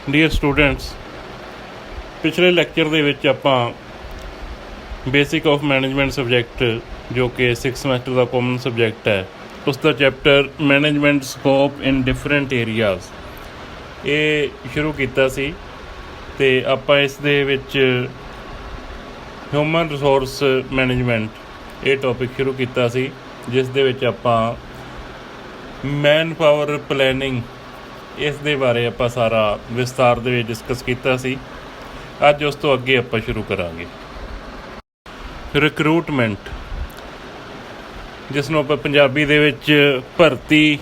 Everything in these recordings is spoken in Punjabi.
ਡੀਅਰ ਸਟੂਡੈਂਟਸ, ਪਿਛਲੇ ਲੈਕਚਰ ਦੇ ਵਿੱਚ ਆਪਾਂ ਬੇਸਿਕ ਆਫ ਮੈਨੇਜਮੈਂਟ ਸਬਜੈਕਟ ਜੋ ਕਿ 6th ਸਮੈਸਟਰ ਦਾ ਕਾਮਨ ਸਬਜੈਕਟ ਹੈ, ਉਸ ਦਾ chapter management scope in different areas ਇਹ ਸ਼ੁਰੂ ਕੀਤਾ ਸੀ। ਅਤੇ ਆਪਾਂ ਇਸ ਦੇ ਵਿੱਚ ਹਿਊਮਨ ਰਿਸੋਰਸ ਮੈਨੇਜਮੈਂਟ ਇਹ ਟੋਪਿਕ ਸ਼ੁਰੂ ਕੀਤਾ ਸੀ, ਜਿਸ ਦੇ ਵਿੱਚ ਆਪਾਂ ਮੈਨ ਪਾਵਰ ਪਲੈਨਿੰਗ ਇਸ ਦੇ ਬਾਰੇ ਆਪਾਂ ਸਾਰਾ ਵਿਸਤਾਰ ਦੇ ਵਿੱਚ ਡਿਸਕਸ ਕੀਤਾ ਸੀ। ਅੱਜ ਉਸ ਤੋਂ ਅੱਗੇ ਆਪਾਂ ਸ਼ੁਰੂ ਕਰਾਂਗੇ ਰਿਕਰੂਟਮੈਂਟ, ਜਿਸ ਨੂੰ ਆਪਾਂ ਪੰਜਾਬੀ ਦੇ ਵਿੱਚ ਭਰਤੀ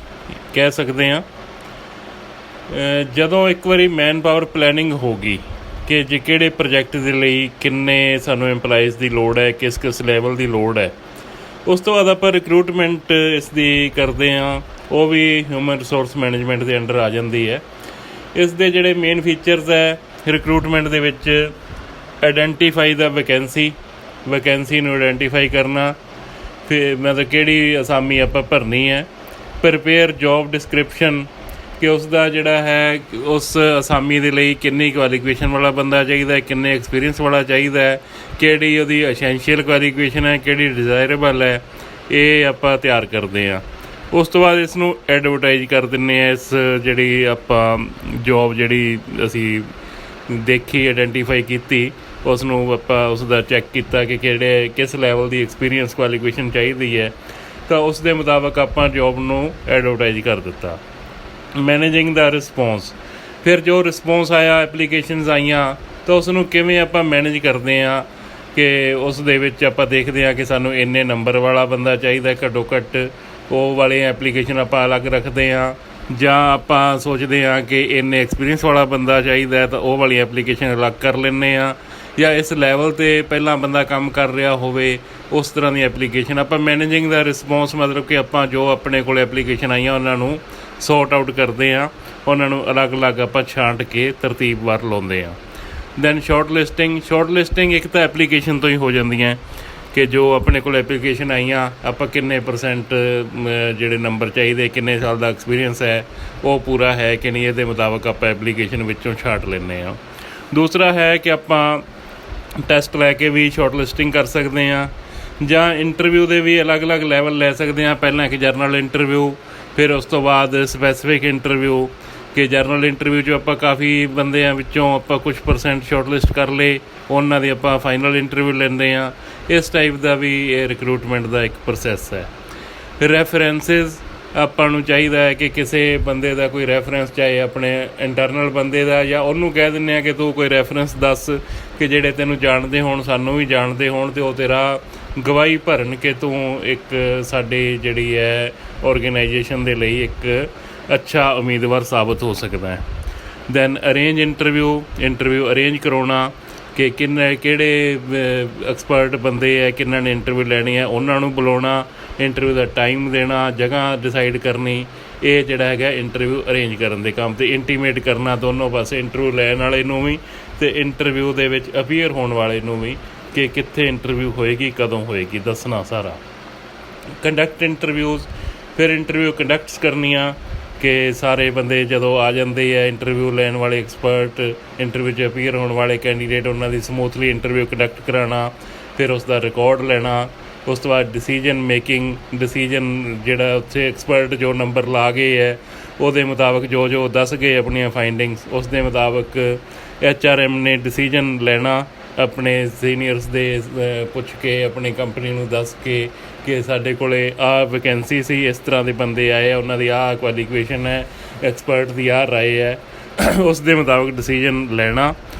ਕਹਿ ਸਕਦੇ ਹਾਂ। ਜਦੋਂ ਇੱਕ ਵਾਰੀ ਮੈਨ ਪਾਵਰ ਪਲੈਨਿੰਗ ਹੋ ਗਈ ਕਿ ਜੇ ਕਿਹੜੇ ਪ੍ਰੋਜੈਕਟ ਦੇ ਲਈ ਕਿੰਨੇ ਸਾਨੂੰ ਇੰਪਲਾਈਜ਼ ਦੀ ਲੋੜ ਹੈ, ਕਿਸ ਕਿਸ ਲੈਵਲ ਦੀ ਲੋੜ ਹੈ, ਉਸ ਤੋਂ ਬਾਅਦ ਆਪਾਂ ਰਿਕਰੂਟਮੈਂਟ ਇਸ ਦੀ ਕਰਦੇ ਹਾਂ। ਉਹ ਵੀ ਹਿਊਮਨ ਰਿਸੋਰਸ ਮੈਨੇਜਮੈਂਟ ਦੇ ਅੰਡਰ ਆ ਜਾਂਦੀ ਹੈ। ਇਸ ਦੇ ਜਿਹੜੇ ਮੇਨ ਫੀਚਰਸ ਹੈ ਰਿਕਰੂਟਮੈਂਟ ਦੇ ਵਿੱਚ, ਆਈਡੈਂਟੀਫਾਈ ਦਾ ਵੈਕੈਂਸੀ ਨੂੰ ਆਈਡੈਂਟੀਫਾਈ ਕਰਨਾ, ਫਿਰ ਮਤਲਬ ਕਿਹੜੀ ਅਸਾਮੀ ਆਪਾਂ ਭਰਨੀ ਹੈ, ਪ੍ਰੀਪੇਅਰ ਜੋਬ ਡਿਸਕ੍ਰਿਪਸ਼ਨ ਕਿ ਉਸ ਦਾ ਜਿਹੜਾ ਹੈ ਉਸ ਅਸਾਮੀ ਦੇ ਲਈ ਕਿੰਨੀ ਕੁਆਲੀਫਿਕੇਸ਼ਨ ਵਾਲਾ ਬੰਦਾ ਚਾਹੀਦਾ ਹੈ, ਕਿੰਨੇ ਐਕਸਪੀਰੀਅੰਸ ਵਾਲਾ ਚਾਹੀਦਾ ਹੈ, ਕਿਹੜੀ ਉਹਦੀ ਅਸੈਂਸ਼ੀਅਲ ਕੁਆਲੀਫਿਕੇਸ਼ਨ ਹੈ, ਕਿਹੜੀ ਡਿਜ਼ਾਇਰੇਬਲ ਹੈ, ਇਹ ਆਪਾਂ ਤਿਆਰ ਕਰਦੇ ਹਾਂ। ਉਸ ਤੋਂ ਬਾਅਦ ਇਸ ਨੂੰ ਐਡਵਰਟਾਈਜ਼ ਕਰ ਦਿੰਦੇ ਹਾਂ। ਇਸ ਜਿਹੜੀ ਆਪਾਂ ਜੋਬ ਜਿਹੜੀ ਅਸੀਂ ਦੇਖੀ, ਆਈਡੈਂਟੀਫਾਈ ਕੀਤੀ, ਉਸ ਨੂੰ ਆਪਾਂ ਉਸ ਦਾ ਚੈੱਕ ਕੀਤਾ ਕਿ ਕਿਸ ਲੈਵਲ ਦੀ ਐਕਸਪੀਰੀਅੰਸ ਕੁਆਲੀਫਿਕੇਸ਼ਨ ਚਾਹੀਦੀ ਹੈ, ਤਾਂ ਉਸ ਦੇ ਮੁਤਾਬਕ ਆਪਾਂ ਜੋਬ ਨੂੰ ਐਡਵਰਟਾਈਜ਼ ਕਰ ਦਿੱਤਾ। ਮੈਨੇਜਿੰਗ ਦਾ ਰਿਸਪੌਂਸ, ਫਿਰ ਜੋ ਰਿਸਪੌਂਸ ਆਇਆ, ਐਪਲੀਕੇਸ਼ਨਸ ਆਈਆਂ, ਤਾਂ ਉਸ ਨੂੰ ਕਿਵੇਂ ਆਪਾਂ ਮੈਨੇਜ ਕਰਦੇ ਹਾਂ ਕਿ ਉਸ ਦੇ ਵਿੱਚ ਆਪਾਂ ਦੇਖਦੇ ਹਾਂ ਕਿ ਸਾਨੂੰ ਇੰਨੇ ਨੰਬਰ ਵਾਲਾ ਬੰਦਾ ਚਾਹੀਦਾ, ਘੱਟੋ ਘੱਟ ਉਹ ਵਾਲੇ ਐਪਲੀਕੇਸ਼ਨ ਆਪਾਂ ਅਲੱਗ ਰੱਖਦੇ ਹਾਂ, ਜਾਂ ਆਪਾਂ ਸੋਚਦੇ ਹਾਂ ਕਿ ਇੰਨੇ ਐਕਸਪੀਰੀਅੰਸ ਵਾਲਾ ਬੰਦਾ ਚਾਹੀਦਾ ਤਾਂ ਉਹ ਵਾਲੀ ਐਪਲੀਕੇਸ਼ਨ ਅਲੱਗ ਕਰ ਲੈਂਦੇ ਹਾਂ, ਜਾਂ ਇਸ ਲੈਵਲ 'ਤੇ ਪਹਿਲਾਂ ਬੰਦਾ ਕੰਮ ਕਰ ਰਿਹਾ ਹੋਵੇ ਉਸ ਤਰ੍ਹਾਂ ਦੀ ਐਪਲੀਕੇਸ਼ਨ। ਆਪਾਂ ਮੈਨੇਜਿੰਗ ਦਾ ਰਿਸਪੌਂਸ ਮਤਲਬ ਕਿ ਆਪਾਂ ਜੋ ਆਪਣੇ ਕੋਲ ਐਪਲੀਕੇਸ਼ਨ ਆਈਆਂ ਉਹਨਾਂ ਨੂੰ ਸੌਰਟ ਆਊਟ ਕਰਦੇ ਹਾਂ, ਉਹਨਾਂ ਨੂੰ ਅਲੱਗ-ਅਲੱਗ ਆਪਾਂ ਛਾਂਟ ਕੇ ਤਰਤੀਬਵਾਰ ਲਾਉਂਦੇ ਹਾਂ। ਦੈਨ ਸ਼ਾਰਟ ਲਿਸਟਿੰਗ ਇੱਕ ਤਾਂ ਐਪਲੀਕੇਸ਼ਨ ਤੋਂ ਹੀ ਹੋ ਜਾਂਦੀਆਂ ਕਿ ਜੋ ਆਪਣੇ ਕੋਲ ਐਪਲੀਕੇਸ਼ਨ ਆਈਆਂ ਆਪਾਂ ਕਿੰਨੇ % ਜਿਹੜੇ ਨੰਬਰ ਚਾਹੀਦੇ, ਕਿੰਨੇ ਸਾਲ ਦਾ ਐਕਸਪੀਰੀਅੰਸ ਹੈ, ਉਹ ਪੂਰਾ ਹੈ ਕਿ ਨਹੀਂ, ਇਹਦੇ ਮੁਤਾਬਕ ਆਪਾਂ ਐਪਲੀਕੇਸ਼ਨ ਵਿੱਚੋਂ ਛਾਂਟ ਲੈਂਦੇ ਹਾਂ। ਦੂਸਰਾ ਹੈ ਕਿ ਆਪਾਂ ਟੈਸਟ ਲੈ ਕੇ ਵੀ ਸ਼ਾਰਟ ਲਿਸਟਿੰਗ ਕਰ ਸਕਦੇ ਹਾਂ, ਜਾਂ ਇੰਟਰਵਿਊ ਦੇ ਵੀ ਅਲੱਗ-ਅਲੱਗ ਲੈਵਲ ਲੈ ਸਕਦੇ ਹਾਂ। ਪਹਿਲਾਂ ਇੱਕ ਜਰਨਲ ਇੰਟਰਵਿਊ, ਫਿਰ ਉਸ ਤੋਂ ਬਾਅਦ ਸਪੈਸੀਫਿਕ ਇੰਟਰਵਿਊ ਕਿ ਜਰਨਲ ਇੰਟਰਵਿਊ 'ਚ ਆਪਾਂ ਕਾਫੀ ਬੰਦਿਆਂ ਵਿੱਚੋਂ ਆਪਾਂ ਕੁਛ % ਸ਼ਾਰਟ ਲਿਸਟ ਕਰ ਲਏ, ਉਹਨਾਂ ਦੀ ਆਪਾਂ ਫਾਈਨਲ ਇੰਟਰਵਿਊ ਲੈਂਦੇ ਹਾਂ। ਇਸ ਟਾਈਪ ਦਾ ਵੀ ਇਹ ਰਿਕਰੂਟਮੈਂਟ ਦਾ ਇੱਕ ਪ੍ਰੋਸੈਸ ਹੈ। ਰੈਫਰੈਂਸਿਸ, ਆਪਾਂ ਨੂੰ ਚਾਹੀਦਾ ਹੈ ਕਿ ਕਿਸੇ ਬੰਦੇ ਦਾ ਕੋਈ ਰੈਫਰੈਂਸ, ਚਾਹੇ ਆਪਣੇ ਇੰਟਰਨਲ ਬੰਦੇ ਦਾ, ਜਾਂ ਉਹਨੂੰ ਕਹਿ ਦਿੰਦੇ ਹਾਂ ਕਿ ਤੂੰ ਕੋਈ ਰੈਫਰੈਂਸ ਦੱਸ ਕਿ ਜਿਹੜੇ ਤੈਨੂੰ ਜਾਣਦੇ ਹੋਣ, ਸਾਨੂੰ ਵੀ ਜਾਣਦੇ ਹੋਣ, ਅਤੇ ਉਹ ਤੇਰਾ ਗਵਾਹੀ ਭਰਨ ਕਿ ਤੂੰ ਇੱਕ ਸਾਡੀ ਜਿਹੜੀ ਹੈ ਔਰਗੇਨਾਈਜੇਸ਼ਨ ਦੇ ਲਈ ਇੱਕ ਅੱਛਾ ਉਮੀਦਵਾਰ ਸਾਬਤ ਹੋ ਸਕਦਾ ਹੈ। ਦੈਨ ਅਰੇਂਜ ਇੰਟਰਵਿਊ ਅਰੇਂਜ ਕਰਾਉਣਾ ਕਿ ਕਿਹੜੇ ਐਕਸਪਰਟ ਬੰਦੇ ਹੈ, ਕਿਹਨਾਂ ਨੇ ਇੰਟਰਵਿਊ ਲੈਣੀ ਹੈ, ਉਹਨਾਂ ਨੂੰ ਬੁਲਾਉਣਾ, ਇੰਟਰਵਿਊ ਦਾ ਟਾਈਮ ਦੇਣਾ, ਜਗ੍ਹਾ ਡਿਸਾਈਡ ਕਰਨੀ, ਇਹ ਜਿਹੜਾ ਹੈਗਾ ਇੰਟਰਵਿਊ ਅਰੇਂਜ ਕਰਨ ਦੇ ਕੰਮ। 'ਤੇ ਇੰਟੀਮੇਟ ਕਰਨਾ ਦੋਨੋਂ ਪਾਸੇ, ਇੰਟਰਵਿਊ ਲੈਣ ਵਾਲੇ ਨੂੰ ਵੀ ਅਤੇ ਇੰਟਰਵਿਊ ਦੇ ਵਿੱਚ ਅਪੀਅਰ ਹੋਣ ਵਾਲੇ ਨੂੰ ਵੀ ਕਿ ਕਿੱਥੇ ਇੰਟਰਵਿਊ ਹੋਏਗੀ, ਕਦੋਂ ਹੋਏਗੀ, ਦੱਸਣਾ ਸਾਰਾ। ਕੰਡਕਟ ਇੰਟਰਵਿਊਜ਼, ਫਿਰ ਇੰਟਰਵਿਊ ਕੰਡਕਟਸ ਕਰਨੀਆਂ ਕਿ ਸਾਰੇ ਬੰਦੇ ਜਦੋਂ ਆ ਜਾਂਦੇ ਆ, ਇੰਟਰਵਿਊ ਲੈਣ ਵਾਲੇ ਐਕਸਪਰਟ, ਇੰਟਰਵਿਊ 'ਚ ਅਪੀਅਰ ਹੋਣ ਵਾਲੇ ਕੈਂਡੀਡੇਟ, ਉਹਨਾਂ ਦੀ ਸਮੂਥਲੀ ਇੰਟਰਵਿਊ ਕੰਡਕਟ ਕਰਾਉਣਾ, ਫਿਰ ਉਸ ਦਾ ਰਿਕਾਰਡ ਲੈਣਾ। ਉਸ ਤੋਂ ਬਾਅਦ ਡਿਸੀਜਨ ਜਿਹੜਾ ਉੱਥੇ ਐਕਸਪਰਟ ਜੋ ਨੰਬਰ ਲਾ ਗਏ ਹੈ ਉਹਦੇ ਮੁਤਾਬਕ ਜੋ ਦੱਸ ਗਏ ਆਪਣੀਆਂ ਫਾਈਂਡਿੰਗਸ, ਉਸ ਦੇ ਮੁਤਾਬਕ HRM ਨੇ ਡਿਸੀਜਨ ਲੈਣਾ, ਆਪਣੇ ਸੀਨੀਅਰਸ ਦੇ ਪੁੱਛ ਕੇ, ਆਪਣੀ ਕੰਪਨੀ ਨੂੰ ਦੱਸ ਕੇ ਕਿ ਸਾਡੇ ਕੋਲ ਆਹ ਵੈਕੈਂਸੀ ਸੀ, ਇਸ ਤਰ੍ਹਾਂ ਦੇ ਬੰਦੇ ਆਏ ਆ, ਉਹਨਾਂ ਦੀ ਆਹ ਕੁਆਲੀਫਿਕੇਸ਼ਨ ਹੈ, ਐਕਸਪਰਟ ਦੀ ਆਹ ਰਾਏ ਹੈ, ਉਸ ਦੇ ਮੁਤਾਬਕ ਡਿਸੀਜਨ ਲੈਣਾ।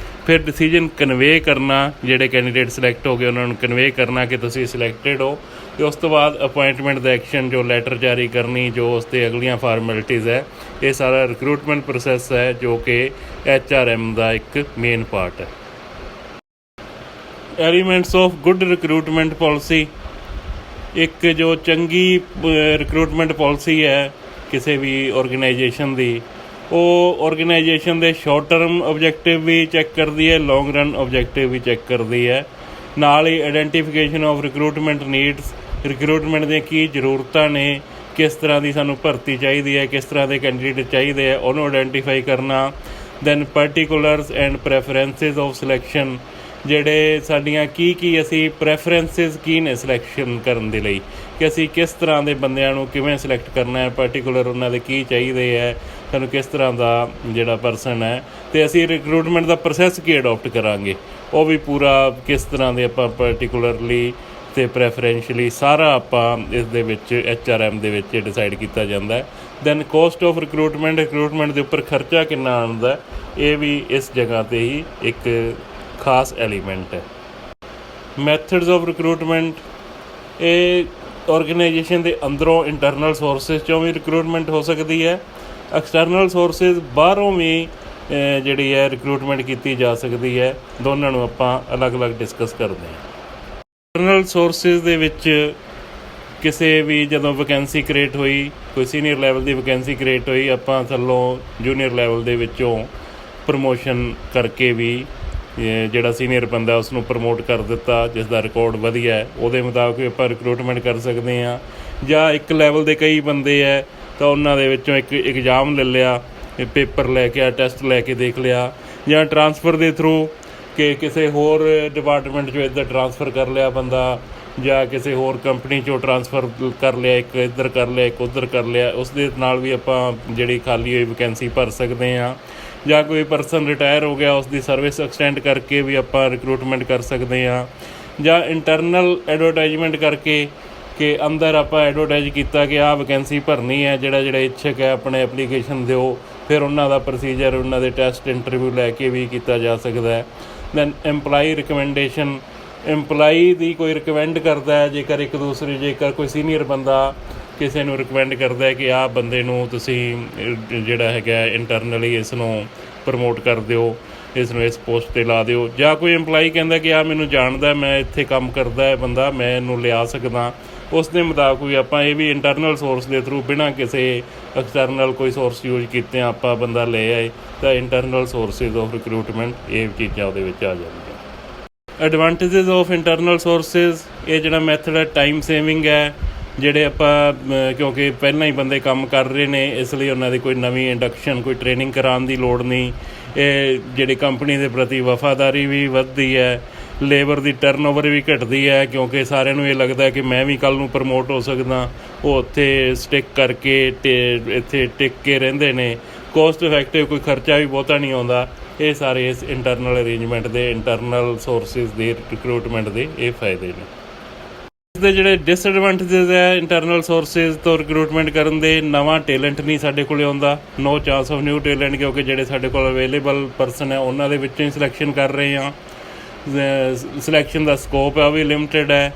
ਫਿਰ ਡਿਸੀਜਨ ਕਨਵੇ ਕਰਨਾ, ਜਿਹੜੇ ਕੈਂਡੀਡੇਟ ਸਿਲੈਕਟ ਹੋ ਗਏ ਉਹਨਾਂ ਨੂੰ ਕਨਵੇ ਕਰਨਾ ਕਿ ਤੁਸੀਂ ਸਿਲੈਕਟਡ ਹੋ। ਅਤੇ ਉਸ ਤੋਂ ਬਾਅਦ ਅਪੁਆਇੰਟਮੈਂਟ ਦਾ ਐਕਸ਼ਨ, ਜੋ ਲੈਟਰ ਜਾਰੀ ਕਰਨੀ, ਜੋ ਉਸ 'ਤੇ ਅਗਲੀਆਂ ਫਾਰਮੈਲਿਟੀਜ਼ ਹੈ, ਇਹ ਸਾਰਾ ਰਿਕਰੂਟਮੈਂਟ ਪ੍ਰੋਸੈਸ ਹੈ ਜੋ ਕਿ HRM ਦਾ ਇੱਕ ਮੇਨ ਪਾਰਟ ਹੈ। Elements of good recruitment policy, ਇੱਕ ਜੋ ਚੰਗੀ ਰਿਕਰੂਟਮੈਂਟ ਪੋਲਿਸੀ ਹੈ ਕਿਸੇ ਵੀ ਔਰਗੇਨਾਈਜੇਸ਼ਨ ਦੀ, ਉਹ ਔਰਗੇਨਾਈਜੇਸ਼ਨ ਦੇ ਸ਼ਾਰਟ ਟਰਮ ਓਬਜੈਕਟਿਵ ਵੀ ਚੈੱਕ ਕਰਦੀ ਹੈ, ਲੌਂਗ ਰਨ ਓਬਜੈਕਟਿਵ ਵੀ ਚੈੱਕ ਕਰਦੀ ਹੈ। ਨਾਲ ਹੀ identification of recruitment needs, recruitment ਦੀਆਂ ਕੀ ਜ਼ਰੂਰਤਾਂ ਨੇ, ਕਿਸ ਤਰ੍ਹਾਂ ਦੀ ਸਾਨੂੰ ਭਰਤੀ ਚਾਹੀਦੀ ਹੈ, ਕਿਸ ਤਰ੍ਹਾਂ ਦੇ ਕੈਂਡੀਡੇਟ ਚਾਹੀਦੇ ਆ, ਉਹਨੂੰ ਆਈਡੈਂਟੀਫਾਈ ਕਰਨਾ। ਦੈਨ ਪਾਰਟੀਕੂਲਰਸ ਐਂਡ ਪ੍ਰੈਫਰੈਂਸਿਸ ਆਫ ਸਿਲੈਕਸ਼ਨ, ਜਿਹੜੇ ਸਾਡੀਆਂ ਕੀ ਅਸੀਂ ਪ੍ਰੈਫਰੈਂਸਿਸ ਕੀ ਨੇ ਸਿਲੈਕਸ਼ਨ ਕਰਨ ਦੇ ਲਈ, ਕਿ ਅਸੀਂ ਕਿਸ ਤਰ੍ਹਾਂ ਦੇ ਬੰਦਿਆਂ ਨੂੰ ਕਿਵੇਂ ਸਿਲੈਕਟ ਕਰਨਾ ਹੈ, ਪਾਰਟੀਕੂਲਰ ਉਹਨਾਂ ਦੇ ਕੀ ਚਾਹੀਦੇ ਹੈ, ਸਾਨੂੰ ਕਿਸ ਤਰ੍ਹਾਂ ਦਾ ਜਿਹੜਾ ਪਰਸਨ ਹੈ, ਅਤੇ ਅਸੀਂ ਰਿਕਰੂਟਮੈਂਟ ਦਾ ਪ੍ਰੋਸੈਸ ਕੀ ਅਡੋਪਟ ਕਰਾਂਗੇ, ਉਹ ਵੀ ਪੂਰਾ ਕਿਸ ਤਰ੍ਹਾਂ ਦੇ ਆਪਾਂ ਪਾਰਟੀਕੂਲਰਲੀ ਅਤੇ ਪ੍ਰੈਫਰੈਂਸ਼ਲੀ ਸਾਰਾ ਆਪਾਂ ਇਸ ਦੇ ਵਿੱਚ HRM ਦੇ ਵਿੱਚ ਡਿਸਾਈਡ ਕੀਤਾ ਜਾਂਦਾ ਹੈ। ਦੈਨ ਕੋਸਟ ਆਫ ਰਿਕਰੂਟਮੈਂਟ ਦੇ ਉੱਪਰ ਖਰਚਾ ਕਿੰਨਾ ਆਉਂਦਾ, ਇਹ ਵੀ ਇਸ ਜਗ੍ਹਾ 'ਤੇ ਹੀ ਇੱਕ ਖਾਸ ਐਲੀਮੈਂਟ ਹੈ। ਮੈਥਡਸ ਆਫ ਰਿਕਰੂਟਮੈਂਟ, ਇਹ ਔਰਗੇਨਾਈਜੇਸ਼ਨ ਦੇ ਅੰਦਰੋਂ ਇੰਟਰਨਲ ਸੋਰਸਿਸ 'ਚੋਂ ਵੀ ਰਿਕਰੂਟਮੈਂਟ ਹੋ ਸਕਦੀ ਹੈ, ਐਕਸਟਰਨਲ ਸੋਰਸਿਸ ਬਾਹਰੋਂ ਵੀ ਜਿਹੜੀ ਹੈ ਰਿਕਰੂਟਮੈਂਟ ਕੀਤੀ ਜਾ ਸਕਦੀ ਹੈ। ਦੋਨਾਂ ਨੂੰ ਆਪਾਂ ਅਲੱਗ-ਅਲੱਗ ਡਿਸਕਸ ਕਰਦੇ ਹਾਂ। ਇੰਟਰਨਲ ਸੋਰਸਿਸ ਦੇ ਵਿੱਚ ਕਿਸੇ ਵੀ ਜਦੋਂ ਵੈਕੈਂਸੀ ਕ੍ਰੀਏਟ ਹੋਈ, ਕੋਈ ਸੀਨੀਅਰ ਲੈਵਲ ਦੀ ਵੈਕੈਂਸੀ ਕ੍ਰੀਏਟ ਹੋਈ, ਆਪਾਂ ਥੱਲੋਂ ਜੂਨੀਅਰ ਲੈਵਲ ਦੇ ਵਿੱਚੋਂ ਪ੍ਰਮੋਸ਼ਨ ਕਰਕੇ ਵੀ ਜਿਹੜਾ ਸੀਨੀਅਰ ਬੰਦਾ ਉਸ ਨੂੰ ਪ੍ਰਮੋਟ ਕਰ ਦਿੱਤਾ, ਜਿਸ ਦਾ ਰਿਕਾਰਡ ਵਧੀਆ ਹੈ, ਉਹਦੇ ਮੁਤਾਬਕ ਵੀ ਆਪਾਂ ਰਿਕਰੂਟਮੈਂਟ ਕਰ ਸਕਦੇ ਹਾਂ। ਜਾਂ ਇੱਕ ਲੈਵਲ ਦੇ ਕਈ ਬੰਦੇ ਹੈ ਤਾਂ ਉਹਨਾਂ ਦੇ ਵਿੱਚੋਂ ਇੱਕ ਐਗਜ਼ਾਮ ਲੈ ਲਿਆ, ਪੇਪਰ ਲੈ ਕੇ ਟੈਸਟ ਲੈ ਕੇ ਦੇਖ ਲਿਆ, ਜਾਂ ਟਰਾਂਸਫਰ ਦੇ ਥਰੂ ਕਿ ਕਿਸੇ ਹੋਰ ਡਿਪਾਰਟਮੈਂਟ 'ਚੋਂ ਇੱਧਰ ਟਰਾਂਸਫਰ ਕਰ ਲਿਆ ਬੰਦਾ, ਜਾਂ ਕਿਸੇ ਹੋਰ ਕੰਪਨੀ 'ਚੋਂ ਟਰਾਂਸਫਰ ਕਰ ਲਿਆ, ਇੱਕ ਇੱਧਰ ਕਰ ਲਿਆ, ਇੱਕ ਉੱਧਰ ਕਰ ਲਿਆ, ਉਸ ਦੇ ਨਾਲ ਵੀ ਆਪਾਂ ਜਿਹੜੀ ਖਾਲੀ ਹੋਈ ਵੈਕੈਂਸੀ ਭਰ ਸਕਦੇ ਹਾਂ। ਜਾਂ ਕੋਈ ਪਰਸਨ ਰਿਟਾਇਰ ਹੋ ਗਿਆ, ਉਸ ਦੀ ਸਰਵਿਸ ਐਕਸਟੈਂਡ ਕਰਕੇ ਵੀ ਆਪਾਂ ਰਿਕਰੂਟਮੈਂਟ ਕਰ ਸਕਦੇ ਹਾਂ। ਜਾਂ ਇੰਟਰਨਲ ਐਡਵਰਟਾਈਜ਼ਮੈਂਟ ਕਰਕੇ ਕਿ ਅੰਦਰ ਆਪਾਂ ਐਡਵਰਟਾਈਜ਼ ਕੀਤਾ ਕਿ ਆਹ ਵੈਕੈਂਸੀ ਭਰਨੀ ਹੈ, ਜਿਹੜਾ ਇੱਛੁਕ ਹੈ ਆਪਣੇ ਐਪਲੀਕੇਸ਼ਨ ਦਿਓ, ਫਿਰ ਉਹਨਾਂ ਦਾ ਪ੍ਰੋਸੀਜਰ, ਉਹਨਾਂ ਦੇ ਟੈਸਟ ਇੰਟਰਵਿਊ ਲੈ ਕੇ ਵੀ ਕੀਤਾ ਜਾ ਸਕਦਾ ਹੈ। ਦੈਨ ਐਮਪਲਾਈ ਰਿਕਮੈਂਡੇਸ਼ਨ, ਐਮਪਲਾਈ ਦੀ ਕੋਈ ਰਿਕਮੈਂਡ ਕਰਦਾ ਹੈ, ਜੇਕਰ ਕੋਈ ਸੀਨੀਅਰ ਬੰਦਾ ਕਿਸੇ ਨੂੰ ਰਿਕਮੈਂਡ ਕਰਦਾ ਹੈ ਕਿ ਆਹ ਬੰਦੇ ਨੂੰ ਤੁਸੀਂ ਜਿਹੜਾ ਹੈਗਾ ਇੰਟਰਨਲੀ ਇਸ ਨੂੰ ਪ੍ਰਮੋਟ ਕਰ ਦਿਓ, ਇਸ ਨੂੰ ਇਸ ਪੋਸਟ 'ਤੇ ਲਾ ਦਿਓ। ਜਾਂ ਕੋਈ ਐਮਪਲਾਈ ਕਹਿੰਦਾ ਕਿ ਆਹ ਮੈਨੂੰ ਜਾਣਦਾ, ਮੈਂ ਇੱਥੇ ਕੰਮ ਕਰਦਾ ਹੈ ਬੰਦਾ, ਮੈਂ ਇਹਨੂੰ ਲਿਆ ਸਕਦਾ, ਉਸ ਦੇ ਮੁਤਾਬਕ ਵੀ ਆਪਾਂ ਇਹ ਵੀ ਇੰਟਰਨਲ ਸੋਰਸ ਦੇ ਥਰੂ ਬਿਨਾਂ ਕਿਸੇ ਐਕਸਟਰਨਲ ਕੋਈ ਸੋਰਸ ਯੂਜ਼ ਕੀਤੇ ਆਪਾਂ ਬੰਦਾ ਲੈ ਆਏ ਤਾਂ ਇੰਟਰਨਲ ਸੋਰਸਿਸ ਆਫ ਰਿਕਰੂਟਮੈਂਟ ਇਹ ਚੀਜ਼ਾਂ ਉਹਦੇ ਵਿੱਚ ਆ ਜਾਂਦੀਆਂ। ਐਡਵਾਂਟੇਜਸ ਆਫ ਇੰਟਰਨਲ ਸੋਰਸਿਸ, ਇਹ ਜਿਹੜਾ ਮੈਥਡ ਹੈ ਟਾਈਮ ਸੇਵਿੰਗ ਹੈ, ਜਿਹੜੇ ਆਪਾਂ ਕਿਉਂਕਿ ਪਹਿਲਾਂ ਹੀ ਬੰਦੇ ਕੰਮ ਕਰ ਰਹੇ ਨੇ, ਇਸ ਲਈ ਉਹਨਾਂ ਦੀ ਕੋਈ ਨਵੀਂ ਇੰਡਕਸ਼ਨ, ਕੋਈ ਟ੍ਰੇਨਿੰਗ ਕਰਾਉਣ ਦੀ ਲੋੜ ਨਹੀਂ। ਇਹ ਜਿਹੜੀ ਕੰਪਨੀ ਦੇ ਪ੍ਰਤੀ ਵਫਾਦਾਰੀ ਵੀ ਵੱਧਦੀ ਹੈ, ਲੇਬਰ ਦੀ ਟਰਨਓਵਰ ਵੀ ਘਟਦੀ ਹੈ, ਕਿਉਂਕਿ ਸਾਰਿਆਂ ਨੂੰ ਇਹ ਲੱਗਦਾ ਕਿ ਮੈਂ ਵੀ ਕੱਲ੍ਹ ਨੂੰ ਪ੍ਰਮੋਟ ਹੋ ਸਕਦਾ, ਉਹ ਉੱਥੇ ਸਟਿਕ ਕਰਕੇ ਇੱਥੇ ਟਿਕ ਕੇ ਰਹਿੰਦੇ ਨੇ। ਕੋਸਟ ਇਫੈਕਟਿਵ, ਕੋਈ ਖਰਚਾ ਵੀ ਬਹੁਤਾ ਨਹੀਂ ਆਉਂਦਾ। ਇਹ ਸਾਰੇ ਇਸ ਇੰਟਰਨਲ ਅਰੇਂਜਮੈਂਟ ਦੇ, ਇੰਟਰਨਲ ਸੋਰਸਿਸ ਦੇ ਰਿਕਰੂਟਮੈਂਟ ਦੇ ਇਹ ਫਾਇਦੇ ਨੇ। ਇਸਦੇ ਜਿਹੜੇ ਡਿਸਐਡਵਾਂਟੇਜਸ ਹੈ ਇੰਟਰਨਲ ਸੋਰਸਿਸ ਤੋਂ ਰਿਕਰੂਟਮੈਂਟ ਕਰਨ ਦੇ, ਨਵਾਂ ਟੈਲੈਂਟ ਨਹੀਂ ਸਾਡੇ ਕੋਲ ਆਉਂਦਾ, ਨੋ ਚਾਂਸ ਆਫ ਨਿਊ ਟੈਲੈਂਟ, ਕਿਉਂਕਿ ਜਿਹੜੇ ਸਾਡੇ ਕੋਲ ਅਵੇਲੇਬਲ ਪਰਸਨ ਹੈ ਉਹਨਾਂ ਦੇ ਵਿੱਚੋਂ ਹੀ ਸਿਲੈਕਸ਼ਨ ਕਰ ਰਹੇ ਹਾਂ। ਸਿਲੈਕਸ਼ਨ ਦਾ ਸਕੋਪ ਹੈ ਉਹ ਵੀ ਲਿਮਟਿਡ ਹੈ।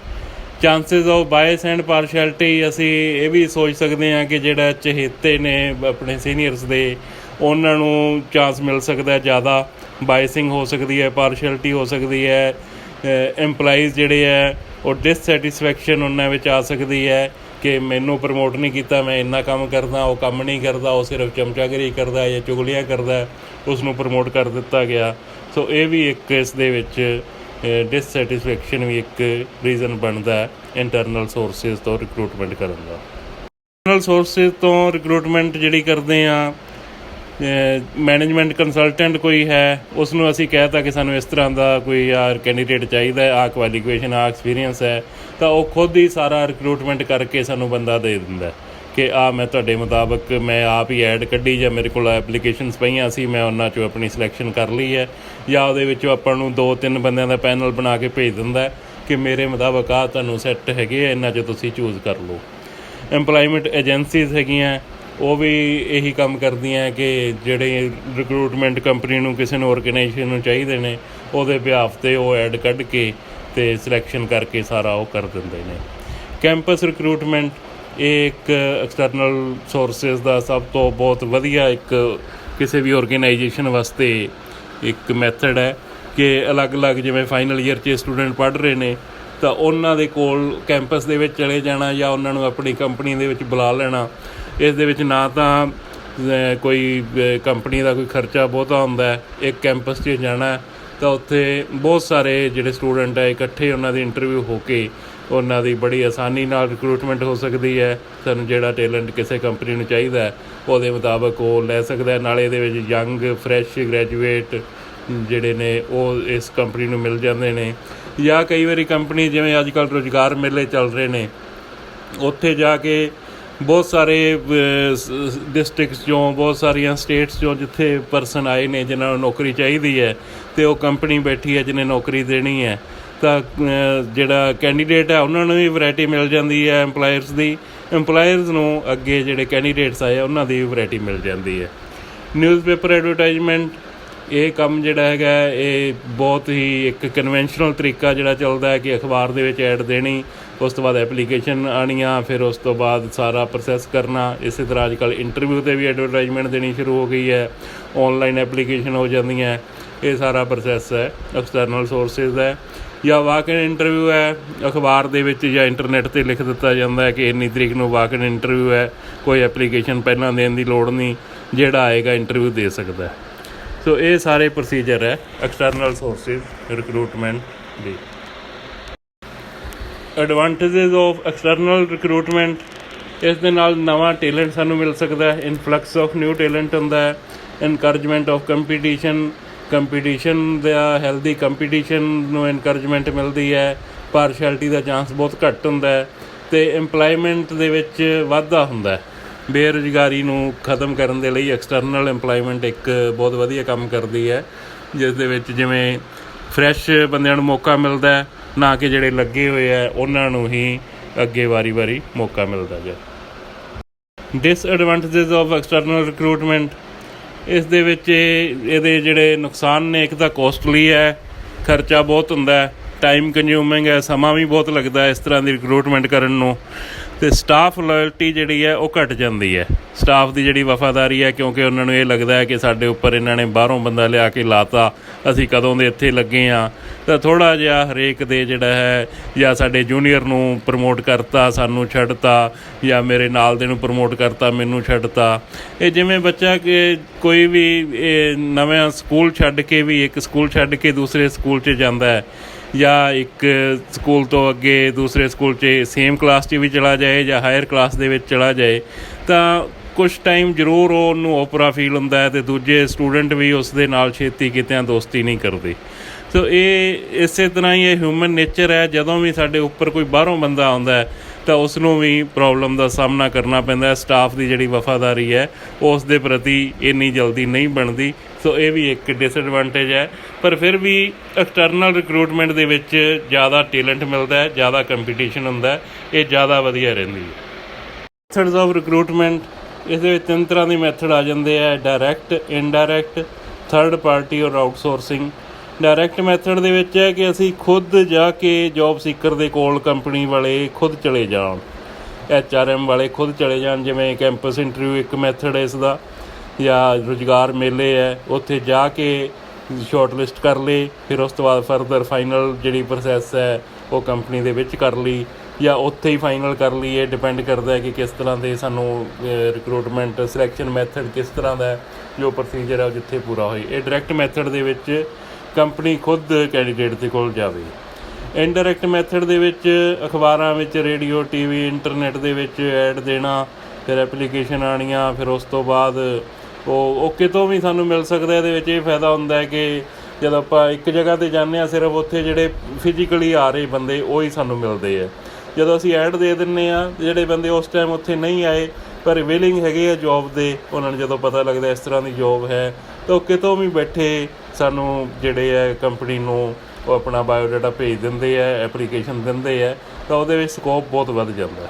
ਚਾਂਸਿਸ ਆਫ ਬਾਇਸ ਐਂਡ ਪਾਰਸ਼ੈਲਿਟੀ, ਅਸੀਂ ਇਹ ਵੀ ਸੋਚ ਸਕਦੇ ਹਾਂ ਕਿ ਜਿਹੜਾ ਚਹੇਤੇ ਨੇ ਆਪਣੇ ਸੀਨੀਅਰਸ ਦੇ, ਉਹਨਾਂ ਨੂੰ ਚਾਂਸ ਮਿਲ ਸਕਦਾ ਜ਼ਿਆਦਾ, ਬਾਇਸਿੰਗ ਹੋ ਸਕਦੀ ਹੈ, ਪਾਰਸ਼ੈਲਿਟੀ ਹੋ ਸਕਦੀ ਹੈ। ਐਮਪਲਾਈਜ਼ ਜਿਹੜੇ ਹੈ ਉਹ ਡਿਸਸੈਟਿਸਫੈਕਸ਼ਨ ਉਹਨਾਂ ਵਿੱਚ ਆ ਸਕਦੀ ਹੈ ਕਿ ਮੈਨੂੰ ਪ੍ਰਮੋਟ ਨਹੀਂ ਕੀਤਾ, ਮੈਂ ਇੰਨਾ ਕੰਮ ਕਰਦਾ, ਉਹ ਕੰਮ ਨਹੀਂ ਕਰਦਾ, ਉਹ ਸਿਰਫ ਚਮਚਾਗਿਰੀ ਕਰਦਾ ਜਾਂ ਚੁਗਲੀਆਂ ਕਰਦਾ, ਉਸ ਨੂੰ ਪ੍ਰਮੋਟ ਕਰ ਦਿੱਤਾ ਗਿਆ। ਸੋ ਇਹ ਵੀ ਇੱਕ ਇਸ ਦੇ ਵਿੱਚ ਡਿਸਸੈਟਿਸਫੈਕਸ਼ਨ ਵੀ ਇੱਕ ਰੀਜ਼ਨ ਬਣਦਾ ਹੈ ਇੰਟਰਨਲ ਸੋਰਸਿਸ ਤੋਂ ਰਿਕਰੂਟਮੈਂਟ ਕਰਨ ਦਾ। ਇੰਟਰਨਲ ਸੋਰਸਿਸ ਤੋਂ ਰਿਕਰੂਟਮੈਂਟ ਜਿਹੜੀ ਕਰਦੇ ਹਾਂ, ਮੈਨੇਜਮੈਂਟ ਕੰਸਲਟੈਂਟ ਕੋਈ ਹੈ, ਉਸ ਨੂੰ ਅਸੀਂ ਕਹਿ ਤਾ ਕਿ ਸਾਨੂੰ ਇਸ ਤਰ੍ਹਾਂ ਦਾ ਕੋਈ ਕੈਂਡੀਡੇਟ ਚਾਹੀਦਾ, ਆਹ ਕੁਆਲੀਫਿਕੇਸ਼ਨ, ਆਹ ਐਕਸਪੀਰੀਅੰਸ ਹੈ, ਤਾਂ ਉਹ ਖੁਦ ਹੀ ਸਾਰਾ ਰਿਕਰੂਟਮੈਂਟ ਕਰਕੇ ਸਾਨੂੰ ਬੰਦਾ ਦੇ ਦਿੰਦਾ ਕਿ ਮੈਂ ਤੁਹਾਡੇ ਮੁਤਾਬਕ ਮੈਂ ਆਪ ਹੀ ਐਡ ਕੱਢੀ, ਜਾਂ ਮੇਰੇ ਕੋਲ ਐਪਲੀਕੇਸ਼ਨਸ ਪਈਆਂ ਸੀ, ਮੈਂ ਉਹਨਾਂ 'ਚੋਂ ਆਪਣੀ ਸਿਲੈਕਸ਼ਨ ਕਰ ਲਈ ਹੈ, ਜਾਂ ਉਹਦੇ ਵਿੱਚੋਂ ਆਪਾਂ ਨੂੰ 2-3 ਬੰਦਿਆਂ ਦਾ ਪੈਨਲ ਬਣਾ ਕੇ ਭੇਜ ਦਿੰਦਾ ਕਿ ਮੇਰੇ ਮੁਤਾਬਕ ਤੁਹਾਨੂੰ ਸੈੱਟ ਹੈਗੇ ਆ, ਇਹਨਾਂ 'ਚੋਂ ਤੁਸੀਂ ਚੂਜ਼ ਕਰ ਲਓ। ਐਮਪਲਾਈਮੈਂਟ ਏਜੰਸੀਜ਼ ਹੈਗੀਆਂ, ਉਹ ਵੀ ਇਹੀ ਕੰਮ ਕਰਦੀਆਂ ਕਿ ਜਿਹੜੇ ਰਿਕਰੂਟਮੈਂਟ ਕੰਪਨੀ ਨੂੰ, ਕਿਸੇ ਨੂੰ, ਔਰਗੇਨਾਈਜੇਸ਼ਨ ਨੂੰ ਚਾਹੀਦੇ ਨੇ, ਉਹਦੇ ਬਿਹਾਫ 'ਤੇ ਉਹ ਐਡ ਕੱਢ ਕੇ ਅਤੇ ਸਿਲੈਕਸ਼ਨ ਕਰਕੇ ਸਾਰਾ ਉਹ ਕਰ ਦਿੰਦੇ ਨੇ। ਕੈਂਪਸ ਰਿਕਰੂਟਮੈਂਟ, ਇਹ ਇੱਕ ਐਕਸਟਰਨਲ ਸੋਰਸਿਸ ਦਾ ਸਭ ਤੋਂ ਬਹੁਤ ਵਧੀਆ ਇੱਕ ਕਿਸੇ ਵੀ ਔਰਗੇਨਾਈਜੇਸ਼ਨ ਵਾਸਤੇ ਇੱਕ ਮੈਥਡ ਹੈ ਕਿ ਅਲੱਗ-ਅਲੱਗ ਜਿਵੇਂ ਫਾਈਨਲ ਈਅਰ 'ਚ ਸਟੂਡੈਂਟ ਪੜ੍ਹ ਰਹੇ ਨੇ ਤਾਂ ਉਹਨਾਂ ਦੇ ਕੋਲ ਕੈਂਪਸ ਦੇ ਵਿੱਚ ਚਲੇ ਜਾਣਾ ਜਾਂ ਉਹਨਾਂ ਨੂੰ ਆਪਣੀ ਕੰਪਨੀ ਦੇ ਵਿੱਚ ਬੁਲਾ ਲੈਣਾ। ਇਸ ਦੇ ਵਿੱਚ ਨਾ ਤਾਂ ਕੋਈ ਕੰਪਨੀ ਦਾ ਕੋਈ ਖਰਚਾ ਬਹੁਤਾ ਹੁੰਦਾ ਹੈ, ਇੱਕ ਕੈਂਪਸ 'ਚ ਜਾਣਾ ਤਾਂ ਉੱਥੇ ਬਹੁਤ ਸਾਰੇ ਜਿਹੜੇ ਸਟੂਡੈਂਟ ਹੈ ਇਕੱਠੇ ਉਹਨਾਂ ਦੀ ਇੰਟਰਵਿਊ ਹੋ ਕੇ ਉਹਨਾਂ ਦੀ ਬੜੀ ਆਸਾਨੀ ਨਾਲ ਰਿਕਰੂਟਮੈਂਟ ਹੋ ਸਕਦੀ ਹੈ। ਸਾਨੂੰ ਜਿਹੜਾ ਟੈਲੈਂਟ ਕਿਸੇ ਕੰਪਨੀ ਨੂੰ ਚਾਹੀਦਾ ਉਹਦੇ ਮੁਤਾਬਕ ਉਹ ਲੈ ਸਕਦਾ। ਨਾਲੇ ਇਹਦੇ ਵਿੱਚ ਯੰਗ ਫਰੈਸ਼ ਗ੍ਰੈਜੂਏਟ ਜਿਹੜੇ ਨੇ ਉਹ ਇਸ ਕੰਪਨੀ ਨੂੰ ਮਿਲ ਜਾਂਦੇ ਨੇ। ਜਾਂ ਕਈ ਵਾਰੀ ਕੰਪਨੀ ਜਿਵੇਂ ਅੱਜ ਕੱਲ੍ਹ ਰੁਜ਼ਗਾਰ ਮੇਲੇ ਚੱਲ ਰਹੇ ਨੇ, ਉੱਥੇ ਜਾ ਕੇ ਬਹੁਤ ਸਾਰੇ ਡਿਸਟ੍ਰਿਕਟਸ 'ਚੋਂ, ਬਹੁਤ ਸਾਰੀਆਂ ਸਟੇਟਸ 'ਚੋਂ ਜਿੱਥੇ ਪਰਸਨ ਆਏ ਨੇ ਜਿਨ੍ਹਾਂ ਨੂੰ ਨੌਕਰੀ ਚਾਹੀਦੀ ਹੈ ਅਤੇ ਉਹ ਕੰਪਨੀ ਬੈਠੀ ਹੈ ਜਿਹਨੇ ਨੌਕਰੀ ਦੇਣੀ ਹੈ, ਤਾਂ ਜਿਹੜਾ ਕੈਂਡੀਡੇਟ ਹੈ ਉਹਨਾਂ ਨੂੰ ਵੀ ਵਰਾਇਟੀ ਮਿਲ ਜਾਂਦੀ ਹੈ ਐਮਪਲਾਇਰਸ ਦੀ। ਐਮਪਲਾਇਰਸ ਨੂੰ ਅੱਗੇ ਜਿਹੜੇ ਕੈਂਡੀਡੇਟਸ ਆਏ ਉਹਨਾਂ ਦੀ ਵੀ ਵਰਾਇਟੀ ਮਿਲ ਜਾਂਦੀ ਹੈ। ਨਿਊਜ਼ਪੇਪਰ ਐਡਵਰਟਾਈਜ਼ਮੈਂਟ, ਇਹ ਕੰਮ ਜਿਹੜਾ ਹੈਗਾ ਇਹ ਬਹੁਤ ਹੀ ਇੱਕ ਕਨਵੈਨਸ਼ਨਲ ਤਰੀਕਾ ਜਿਹੜਾ ਚੱਲਦਾ ਹੈ ਕਿ ਅਖਬਾਰ ਦੇ ਵਿੱਚ ਐਡ ਦੇਣੀ, ਉਸ ਤੋਂ ਬਾਅਦ ਐਪਲੀਕੇਸ਼ਨ ਆਉਣੀਆਂ, ਫਿਰ ਉਸ ਤੋਂ ਬਾਅਦ ਸਾਰਾ ਪ੍ਰੋਸੈਸ ਕਰਨਾ। ਇਸੇ ਤਰ੍ਹਾਂ ਅੱਜ ਕੱਲ੍ਹ ਇੰਟਰਵਿਊ 'ਤੇ ਵੀ ਐਡਵਰਟਾਈਜ਼ਮੈਂਟ ਦੇਣੀ ਸ਼ੁਰੂ ਹੋ ਗਈ ਹੈ, ਔਨਲਾਈਨ ਐਪਲੀਕੇਸ਼ਨ ਹੋ ਜਾਂਦੀਆਂ। ਇਹ ਸਾਰਾ ਪ੍ਰੋਸੈਸ ਹੈ ਐਕਸਟਰਨਲ ਸੋਰਸਿਸ ਦਾ। ਜਾਂ ਵਾਕ ਇਨ ਇੰਟਰਵਿਊ ਹੈ, ਅਖਬਾਰ ਦੇ ਵਿੱਚ ਜਾਂ ਇੰਟਰਨੈਟ 'ਤੇ ਲਿਖ ਦਿੱਤਾ ਜਾਂਦਾ ਹੈ ਕਿ ਇੰਨੀ ਤਰੀਕ ਨੂੰ ਵਾਕ ਇਨ ਇੰਟਰਵਿਊ ਹੈ, ਕੋਈ ਐਪਲੀਕੇਸ਼ਨ ਪਹਿਲਾਂ ਦੇਣ ਦੀ ਲੋੜ ਨਹੀਂ, ਜਿਹੜਾ ਆਏਗਾ ਇੰਟਰਵਿਊ ਦੇ ਸਕਦਾ। ਸੋ ਇਹ ਸਾਰੇ ਪ੍ਰੋਸੀਜਰ ਹੈ external sources recruitment the. Advantages of external recruitment, ਇਸ ਦੇ ਨਾਲ ਨਵਾਂ ਟੈਲੈਂਟ ਸਾਨੂੰ ਮਿਲ ਸਕਦਾ ਹੈ, ਇਨਫਲਕਸ ਆਫ ਨਿਊ ਟੈਲੈਂਟ ਹੁੰਦਾ ਹੈ, encouragement of competition the healthy competition ਨੂੰ ਇਨਕਰੇਜਮੈਂਟ ਮਿਲਦੀ ਹੈ, ਪਾਰਸ਼ੈਲਿਟੀ ਦਾ ਚਾਂਸ ਬਹੁਤ ਘੱਟ ਹੁੰਦਾ ਹੈ, ਅਤੇ ਇੰਪਲਾਈਮੈਂਟ ਦੇ ਵਿੱਚ ਵਾਧਾ ਹੁੰਦਾ। ਬੇਰੁਜ਼ਗਾਰੀ ਨੂੰ ਖ਼ਤਮ ਕਰਨ ਦੇ ਲਈ ਐਕਸਟਰਨਲ ਇੰਪਲਾਈਮੈਂਟ ਇੱਕ ਬਹੁਤ ਵਧੀਆ ਕੰਮ ਕਰਦੀ ਹੈ, ਜਿਸ ਦੇ ਵਿੱਚ ਜਿਵੇਂ ਫਰੈਸ਼ ਬੰਦਿਆਂ ਨੂੰ ਮੌਕਾ ਮਿਲਦਾ, ਨਾ ਕਿ ਜਿਹੜੇ ਲੱਗੇ ਹੋਏ ਹੈ ਉਹਨਾਂ ਨੂੰ ਹੀ ਅੱਗੇ ਵਾਰੀ ਮੌਕਾ ਮਿਲਦਾ ਜਾ। ਡਿਸਐਡਵਾਂਟੇਜਸ ਆਫ ਐਕਸਟਰਨਲ ਰਿਕਰੂਟਮੈਂਟ, ਇਸ ਦੇ ਵਿੱਚ ਇਹਦੇ ਜਿਹੜੇ ਨੁਕਸਾਨ ਨੇ, ਇੱਕ ਤਾਂ ਕੋਸਟਲੀ ਹੈ, ਖਰਚਾ ਬਹੁਤ ਹੁੰਦਾ, ਟਾਈਮ ਕੰਜ਼ਿਊਮਿੰਗ ਹੈ, ਸਮਾਂ ਵੀ ਬਹੁਤ ਲੱਗਦਾ ਇਸ ਤਰ੍ਹਾਂ ਦੀ ਰਿਕਰੂਟਮੈਂਟ ਕਰਨ ਨੂੰ, ਅਤੇ ਸਟਾਫ ਲੋਇਲਟੀ ਜਿਹੜੀ ਹੈ ਉਹ ਘੱਟ ਜਾਂਦੀ ਹੈ। ਸਟਾਫ ਦੀ ਜਿਹੜੀ ਵਫਾਦਾਰੀ ਹੈ, ਕਿਉਂਕਿ ਉਹਨਾਂ ਨੂੰ ਇਹ ਲੱਗਦਾ ਹੈ ਕਿ ਸਾਡੇ ਉੱਪਰ ਇਹਨਾਂ ਨੇ ਬਾਹਰੋਂ ਬੰਦਾ ਲਿਆ ਕੇ ਲਾਤਾ, ਅਸੀਂ ਕਦੋਂ ਦੇ ਇੱਥੇ ਲੱਗੇ ਹਾਂ, ਤਾਂ ਥੋੜ੍ਹਾ ਜਿਹਾ ਹਰੇਕ ਦੇ ਜਿਹੜਾ ਹੈ, ਜਾਂ ਸਾਡੇ ਜੂਨੀਅਰ ਨੂੰ ਪ੍ਰਮੋਟ ਕਰਤਾ, ਸਾਨੂੰ ਛੱਡਤਾ, ਜਾਂ ਮੇਰੇ ਨਾਲ ਦੇ ਨੂੰ ਪ੍ਰਮੋਟ ਕਰਤਾ, ਮੈਨੂੰ ਛੱਡਤਾ। ਇਹ ਜਿਵੇਂ ਬੱਚਾ ਕਿ ਕੋਈ ਵੀ ਨਵਾਂ ਸਕੂਲ ਛੱਡ ਕੇ ਵੀ, ਇੱਕ ਸਕੂਲ ਛੱਡ ਕੇ ਦੂਸਰੇ ਸਕੂਲ 'ਚ ਜਾਂਦਾ ਹੈ, ਜਾਂ ਇੱਕ ਸਕੂਲ ਤੋਂ ਅੱਗੇ ਦੂਸਰੇ ਸਕੂਲ 'ਚ ਸੇਮ ਕਲਾਸ 'ਚ ਵੀ ਚਲਾ ਜਾਏ ਜਾਂ ਹਾਇਰ ਕਲਾਸ ਦੇ ਵਿੱਚ ਚਲਾ ਜਾਏ, ਤਾਂ ਕੁਛ ਟਾਈਮ ਜ਼ਰੂਰ ਉਹਨੂੰ ਓਪਰਾ ਫੀਲ ਹੁੰਦਾ ਹੈ, ਅਤੇ ਦੂਜੇ ਸਟੂਡੈਂਟ ਵੀ ਉਸ ਦੇ ਨਾਲ ਛੇਤੀ ਕਿਤਿਆਂ ਦੋਸਤੀ ਨਹੀਂ ਕਰਦੇ। ਸੋ ਇਹ ਇਸੇ ਤਰ੍ਹਾਂ ਹੀ ਇਹ ਹਿਊਮਨ ਨੇਚਰ ਹੈ, ਜਦੋਂ ਵੀ ਸਾਡੇ ਉੱਪਰ ਕੋਈ ਬਾਹਰੋਂ ਬੰਦਾ ਆਉਂਦਾ ਹੈ ਤਾਂ ਉਸ ਨੂੰ ਵੀ ਪ੍ਰੋਬਲਮ ਦਾ ਸਾਹਮਣਾ ਕਰਨਾ ਪੈਂਦਾ। ਸਟਾਫ ਦੀ ਜਿਹੜੀ ਵਫਾਦਾਰੀ ਹੈ ਉਸ ਦੇ ਪ੍ਰਤੀ ਇੰਨੀ ਜਲਦੀ ਨਹੀਂ ਬਣਦੀ। ਸੋ ਇਹ ਵੀ ਇੱਕ ਡਿਸਐਡਵਾਂਟੇਜ ਹੈ, ਪਰ ਫਿਰ ਵੀ ਐਕਸਟਰਨਲ ਰਿਕਰੂਟਮੈਂਟ ਦੇ ਵਿੱਚ ਜ਼ਿਆਦਾ ਟੈਲੈਂਟ ਮਿਲਦਾ ਹੈ, ਜ਼ਿਆਦਾ ਕੰਪੀਟੀਸ਼ਨ ਹੁੰਦਾ, ਇਹ ਜ਼ਿਆਦਾ ਵਧੀਆ ਰਹਿੰਦੀ ਹੈ। ਮੈਥਡਸ ਆਫ ਰਿਕਰੂਟਮੈਂਟ, ਇਹਦੇ ਵਿੱਚ 3 ਤਰ੍ਹਾਂ ਦੇ ਮੈਥਡ ਆ ਜਾਂਦੇ ਆ, ਡਾਇਰੈਕਟ, ਇਨਡਾਇਰੈਕਟ, ਥਰਡ ਪਾਰਟੀ ਔਰ ਆਊਟਸੋਰਸਿੰਗ। ਡਾਇਰੈਕਟ ਮੈਥਡ ਦੇ ਵਿੱਚ ਹੈ ਕਿ ਅਸੀਂ ਖੁਦ ਜਾ ਕੇ ਜੋਬ ਸੀਕਰ ਦੇ ਕੋਲ ਕੰਪਨੀ ਵਾਲੇ ਖੁਦ ਚਲੇ ਜਾਣ, HRM ਵਾਲੇ ਖੁਦ ਚਲੇ ਜਾਣ। ਜਿਵੇਂ ਕੈਂਪਸ ਇੰਟਰਵਿਊ ਇੱਕ ਮੈਥਡ ਹੈ ਇਸ ਦਾ, ਜਾਂ ਰੁਜ਼ਗਾਰ ਮੇਲੇ ਹੈ, ਉੱਥੇ ਜਾ ਕੇ ਸ਼ਾਰਟ ਲਿਸਟ ਕਰ ਲਈ, ਫਿਰ ਉਸ ਤੋਂ ਬਾਅਦ ਫਰਦਰ ਫਾਈਨਲ ਜਿਹੜੀ ਪ੍ਰੋਸੈਸ ਹੈ ਉਹ ਕੰਪਨੀ ਦੇ ਵਿੱਚ ਕਰ ਲਈ, ਜਾਂ ਉੱਥੇ ਹੀ ਫਾਈਨਲ ਕਰ ਲਈ। ਇਹ ਡਿਪੈਂਡ ਕਰਦਾ ਹੈ ਕਿ ਕਿਸ ਤਰ੍ਹਾਂ ਦੇ ਸਾਨੂੰ ਰਿਕਰੂਟਮੈਂਟ ਸਿਲੈਕਸ਼ਨ ਮੈਥਡ ਕਿਸ ਤਰ੍ਹਾਂ ਦਾ, ਜੋ ਪ੍ਰੋਸੀਜਰ ਹੈ ਉਹ ਜਿੱਥੇ ਪੂਰਾ ਹੋਏ। ਇਹ ਡਾਇਰੈਕਟ ਮੈਥਡ ਦੇ ਵਿੱਚ ਕੰਪਨੀ ਖੁਦ ਕੈਂਡੀਡੇਟ ਦੇ ਕੋਲ ਜਾਵੇ। ਇਨਡਾਇਰੈਕਟ ਮੈਥਡ ਦੇ ਵਿੱਚ ਅਖਬਾਰਾਂ ਵਿੱਚ, ਰੇਡੀਓ, TV, ਇੰਟਰਨੈਟ ਦੇ ਵਿੱਚ ਐਡ ਦੇਣਾ, ਫਿਰ ਐਪਲੀਕੇਸ਼ਨ ਆਉਣੀਆਂ, ਫਿਰ ਉਸ ਤੋਂ ਬਾਅਦ ਉਹ ਕਿਤੋਂ ਵੀ ਸਾਨੂੰ ਮਿਲ ਸਕਦਾ। ਇਹਦੇ ਵਿੱਚ ਇਹ ਫਾਇਦਾ ਹੁੰਦਾ ਹੈ ਕਿ ਜਦੋਂ ਆਪਾਂ ਇੱਕ ਜਗ੍ਹਾ 'ਤੇ ਜਾਂਦੇ ਹਾਂ, ਸਿਰਫ ਉੱਥੇ ਜਿਹੜੇ ਫਿਜ਼ੀਕਲੀ ਆ ਰਹੇ ਬੰਦੇ ਉਹ ਹੀ ਸਾਨੂੰ ਮਿਲਦੇ ਆ। ਜਦੋਂ ਅਸੀਂ ਐਡ ਦੇ ਦਿੰਦੇ ਹਾਂ, ਜਿਹੜੇ ਬੰਦੇ ਉਸ ਟਾਈਮ ਉੱਥੇ ਨਹੀਂ ਆਏ ਪਰ ਵਿਲਿੰਗ ਹੈਗੇ ਆ ਜੋਬ ਦੇ, ਉਹਨਾਂ ਨੂੰ ਜਦੋਂ ਪਤਾ ਲੱਗਦਾ ਇਸ ਤਰ੍ਹਾਂ ਦੀ ਜੋਬ ਹੈ, ਤਾਂ ਉਹ ਕਿਤੋਂ ਵੀ ਬੈਠੇ ਸਾਨੂੰ ਜਿਹੜੇ ਹੈ ਕੰਪਨੀ ਨੂੰ ਉਹ ਆਪਣਾ ਬਾਇਓਡਾਟਾ ਭੇਜ ਦਿੰਦੇ ਆ, ਐਪਲੀਕੇਸ਼ਨ ਦਿੰਦੇ ਆ, ਤਾਂ ਉਹਦੇ ਵਿੱਚ ਸਕੋਪ ਬਹੁਤ ਵੱਧ ਜਾਂਦਾ।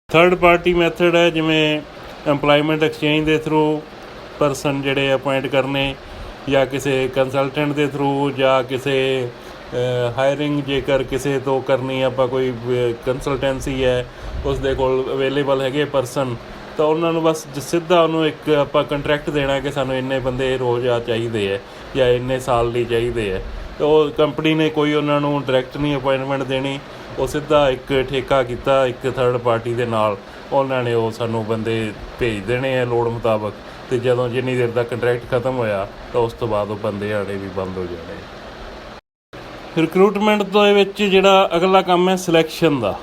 ਥਰਡ ਪਾਰਟੀ ਮੈਥਡ ਹੈ, ਜਿਵੇਂ ਐਮਪਲਾਈਮੈਂਟ ਐਕਸਚੇਂਜ ਦੇ ਥਰੂ ਪਰਸਨ ਜਿਹੜੇ ਅਪੁਆਇੰਟ ਕਰਨੇ, ਜਾਂ ਕਿਸੇ ਕੰਸਲਟੈਂਟ ਦੇ ਥਰੂ, ਜਾਂ ਕਿਸੇ ਹਾਇਰਿੰਗ ਜੇਕਰ ਕਿਸੇ ਤੋਂ ਕਰਨੀ, ਆਪਾਂ ਕੋਈ ਕੰਸਲਟੈਂਸੀ ਹੈ ਉਸ ਦੇ ਕੋਲ ਅਵੇਲੇਬਲ ਹੈਗੇ ਪਰਸਨ, ਤਾਂ ਉਹਨਾਂ ਨੂੰ ਬਸ ਸਿੱਧਾ ਉਹਨੂੰ ਇੱਕ ਆਪਾਂ ਕੰਟਰੈਕਟ ਦੇਣਾ ਕਿ ਸਾਨੂੰ ਇੰਨੇ ਬੰਦੇ ਰੋਜ਼ ਆ ਚਾਹੀਦੇ ਹੈ ਜਾਂ ਇੰਨੇ ਸਾਲ ਲਈ ਚਾਹੀਦੇ ਹੈ। ਤਾਂ ਉਹ ਕੰਪਨੀ ਨੇ ਕੋਈ ਉਹਨਾਂ ਨੂੰ ਡਾਇਰੈਕਟ ਨਹੀਂ ਅਪੁਆਇੰਟਮੈਂਟ ਦੇਣੀ, ਉਹ ਸਿੱਧਾ ਇੱਕ ਠੇਕਾ ਕੀਤਾ ਇੱਕ ਥਰਡ ਪਾਰਟੀ ਦੇ ਨਾਲ, ਉਹਨਾਂ ਨੇ ਉਹ ਸਾਨੂੰ ਬੰਦੇ ਭੇਜ ਦੇਣੇ ਆ ਲੋੜ ਮੁਤਾਬਕ, ਅਤੇ ਜਦੋਂ ਜਿੰਨੀ ਦੇਰ ਤੱਕ ਕੰਟਰੈਕਟ ਖਤਮ ਹੋਇਆ ਤਾਂ ਉਸ ਤੋਂ ਬਾਅਦ ਉਹ ਬੰਦੇ ਆਉਣੇ ਵੀ ਬੰਦ ਹੋ ਜਾਣੇ। ਰਿਕਰੂਟਮੈਂਟ ਦੇ ਵਿੱਚ ਜਿਹੜਾ ਅਗਲਾ ਕੰਮ ਹੈ ਸਿਲੈਕਸ਼ਨ ਦਾ,